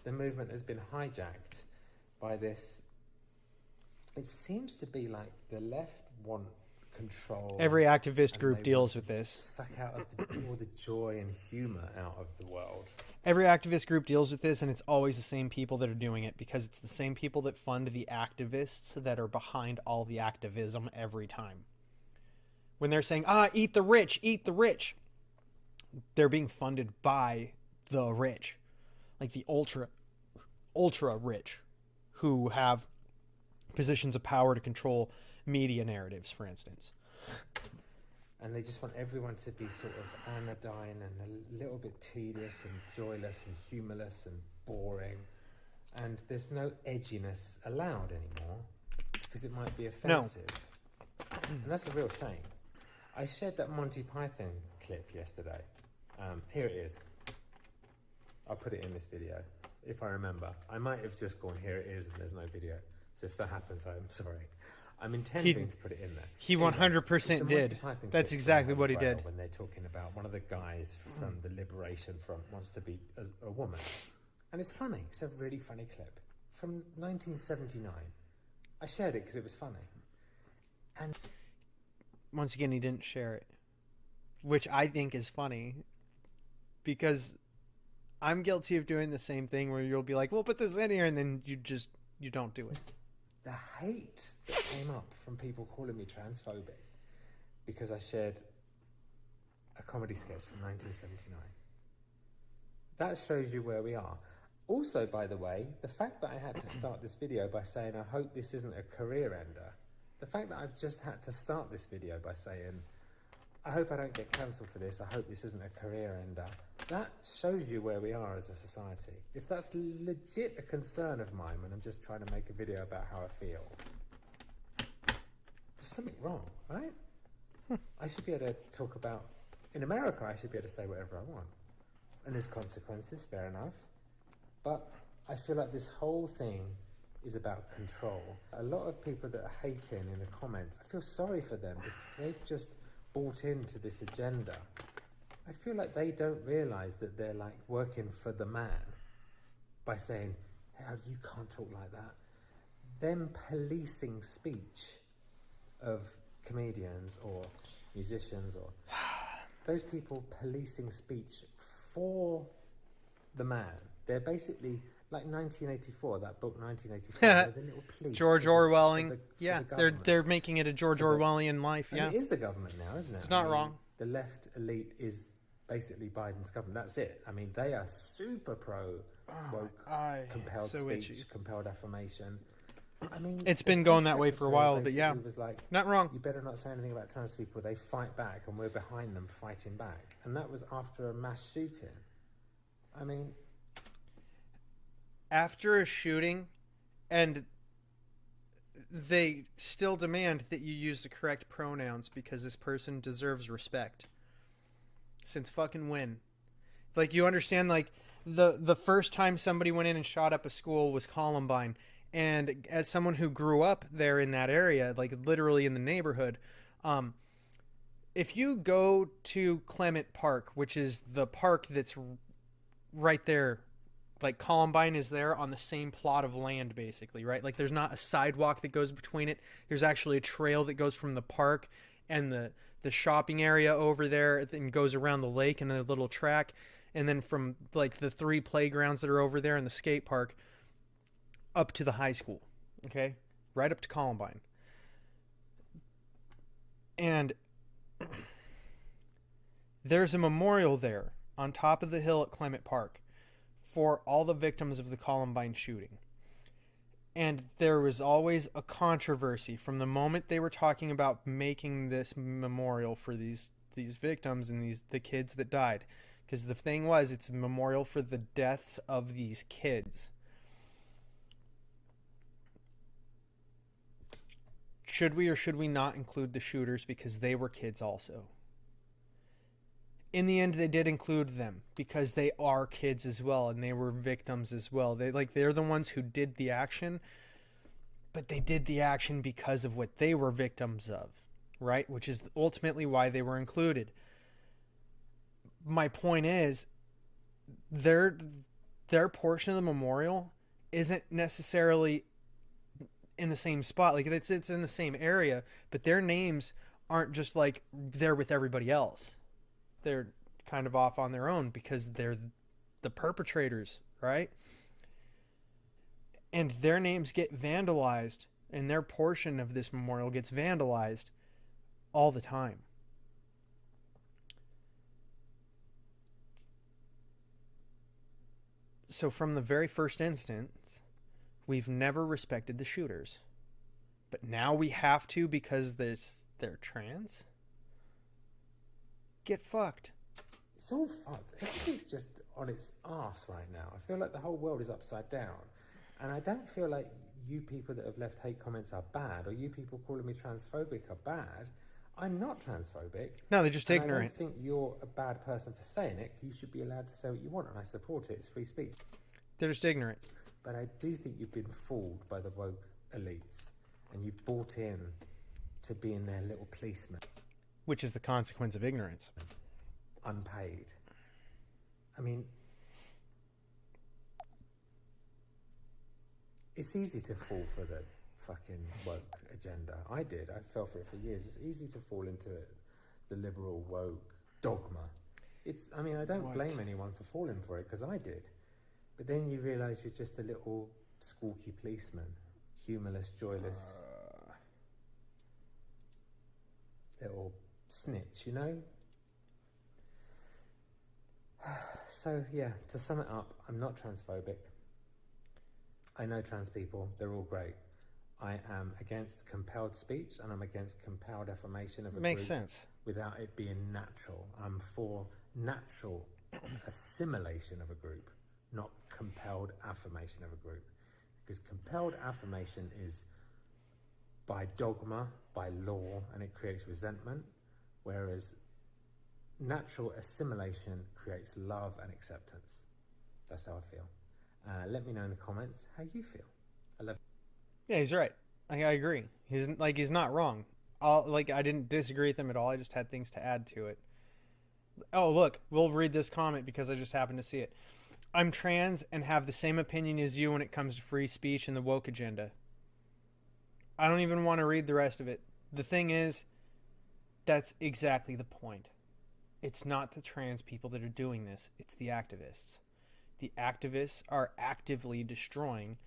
Speaker 10: The movement has been hijacked by this. It seems to be like the left want control.
Speaker 1: Every activist group deals with this.
Speaker 10: Suck out all the joy and humor out of the world.
Speaker 1: Every activist group deals with this, and it's always the same people that are doing it because it's the same people that fund the activists that are behind all the activism every time. When they're saying, eat the rich, they're being funded by the rich. Like the ultra rich who have positions of power to control media narratives, for instance.
Speaker 10: And they just want everyone to be sort of anodyne and a little bit tedious and joyless and humorless and boring. And there's no edginess allowed anymore because it might be offensive. No. And that's a real shame. I shared that Monty Python clip yesterday. Here it is. I'll put it in this video, if I remember. I might have just gone, here it is, and there's no video. So if that happens, I'm sorry. I'm intending to put it in there.
Speaker 1: He 100% did. That's exactly what he did.
Speaker 10: When they're talking about one of the guys from the Liberation Front wants to be a woman. And it's funny. It's a really funny clip from 1979. I shared it because it was funny. And
Speaker 1: once again, he didn't share it, which I think is funny because I'm guilty of doing the same thing where you'll be like, we'll put this in here, and then you don't do it.
Speaker 10: The hate that came up from people calling me transphobic because I shared a comedy sketch from 1979. That shows you where we are. Also, by the way, the fact that I had to start this video by saying, I hope this isn't a career ender. The fact that I've just had to start this video by saying, I hope I don't get cancelled for this, I hope this isn't a career ender. That shows you where we are as a society. If that's legit a concern of mine when I'm just trying to make a video about how I feel, there's something wrong, right? I should be able to talk about, in America, I should be able to say whatever I want. And there's consequences, fair enough. But I feel like this whole thing is about control. A lot of people that are hating in the comments, I feel sorry for them because they've just bought into this agenda. I feel like they don't realise that they're like working for the man by saying, hey, you can't talk like that. Them policing speech of comedians or musicians or those people policing speech for the man. They're basically like 1984, that book 1984. They're the little police.
Speaker 1: George Orwelling. Yeah, they're making it a George Orwellian life. Yeah,
Speaker 10: it is the government now, isn't it?
Speaker 1: It's not wrong.
Speaker 10: the left elite is basically Biden's government. That's it. I mean, they are super pro woke, compelled speech, itchy. Compelled affirmation. I mean,
Speaker 1: it's been going that way for a while, but yeah,
Speaker 10: was like,
Speaker 1: not wrong.
Speaker 10: You better not say anything about trans people. They fight back, and we're behind them fighting back. And that was after a mass shooting. I mean,
Speaker 1: after a shooting, and they still demand that you use the correct pronouns because this person deserves respect. Since fucking when? Like, you understand, like, the first time somebody went in and shot up a school was Columbine. And as someone who grew up there in that area, like literally in the neighborhood, if you go to Clement Park, which is the park that's right there, like Columbine is there on the same plot of land, basically, right? Like, there's not a sidewalk that goes between it. There's actually a trail that goes from the park and the shopping area over there and goes around the lake and a little track. And then from like the 3 playgrounds that are over there in the skate park up to the high school, okay? Right up to Columbine. And there's a memorial there on top of the hill at Clement Park for all the victims of the Columbine shooting. And there was always a controversy from the moment they were talking about making this memorial for these victims and the kids that died. Because the thing was, it's a memorial for the deaths of these kids. Should we or should we not include the shooters because they were kids also? In the end, they did include them because they are kids as well and they were victims as well. They're the ones who did the action, but they did the action because of what they were victims of, right? Which is ultimately why they were included. My point is, their portion of the memorial isn't necessarily in the same spot. Like, it's in the same area, but their names aren't just like they're with everybody else. They're kind of off on their own because they're the perpetrators, right? And their names get vandalized, and their portion of this memorial gets vandalized all the time. So from the very first instance, we've never respected the shooters. But now we have to because they're trans? Get fucked.
Speaker 10: It's all fucked. Everything's just on its arse right now. I feel like the whole world is upside down. And I don't feel like you people that have left hate comments are bad, or you people calling me transphobic are bad. I'm not transphobic.
Speaker 1: No, they're just ignorant.
Speaker 10: I don't think you're a bad person for saying it. You should be allowed to say what you want, and I support it. It's free speech.
Speaker 1: They're just ignorant.
Speaker 10: But I do think you've been fooled by the woke elites, and you've bought in to being their little policeman.
Speaker 1: Which is the consequence of ignorance.
Speaker 10: Unpaid. I mean, it's easy to fall for the fucking woke agenda. I did. I fell for it for years. It's easy to fall into the liberal woke dogma. I mean, I don't blame anyone for falling for it, because I did. But then you realise you're just a little squawky policeman. Humorless, joyless. Little snitch, you know? So, yeah, to sum it up, I'm not transphobic. I know trans people, they're all great. I am against compelled speech, and I'm against compelled affirmation of a
Speaker 1: Makes
Speaker 10: group
Speaker 1: sense.
Speaker 10: without it being natural. I'm for natural assimilation of a group, not compelled affirmation of a group. Because compelled affirmation is by dogma, by law, and it creates resentment, whereas natural assimilation creates love and acceptance. That's how I feel. Let me know in the comments how you feel. I love
Speaker 1: Yeah, he's right. I agree. He's not wrong. I didn't disagree with him at all. I just had things to add to it. Oh, look, we'll read this comment because I just happened to see it. I'm trans and have the same opinion as you when it comes to free speech and the woke agenda. I don't even want to read the rest of it. The thing is, that's exactly the point. It's not the trans people that are doing this. It's the activists. The activists are actively destroying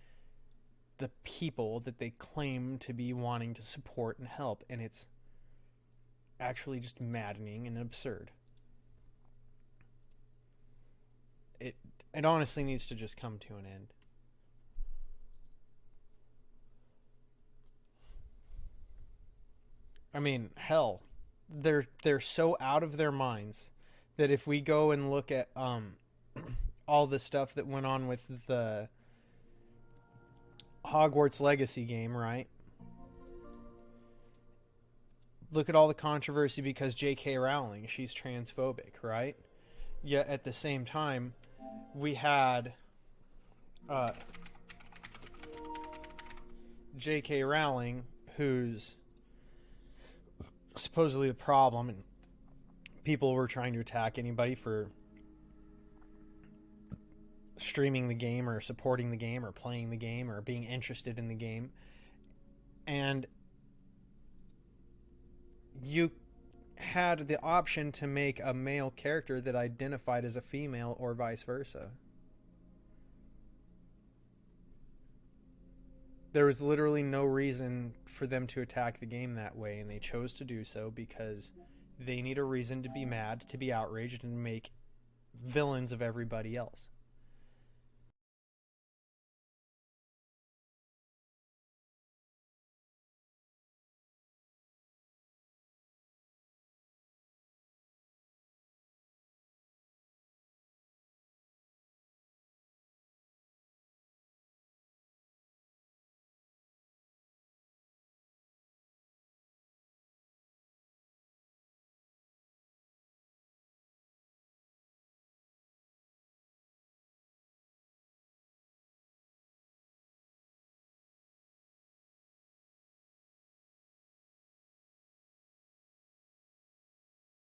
Speaker 1: the people that they claim to be wanting to support and help. And it's actually just maddening and absurd. It honestly needs to just come to an end. I mean, hell, they're so out of their minds that if we go and look at all the stuff that went on with the Hogwarts Legacy game, right? Look at all the controversy because J.K. Rowling, she's transphobic, right? Yet at the same time, we had J.K. Rowling, who's supposedly the problem, and people were trying to attack anybody for streaming the game or supporting the game or playing the game or being interested in the game. And you had the option to make a male character that identified as a female or vice versa. There was literally no reason for them to attack the game that way, and they chose to do so because they need a reason to be mad, to be outraged, and make villains of everybody else.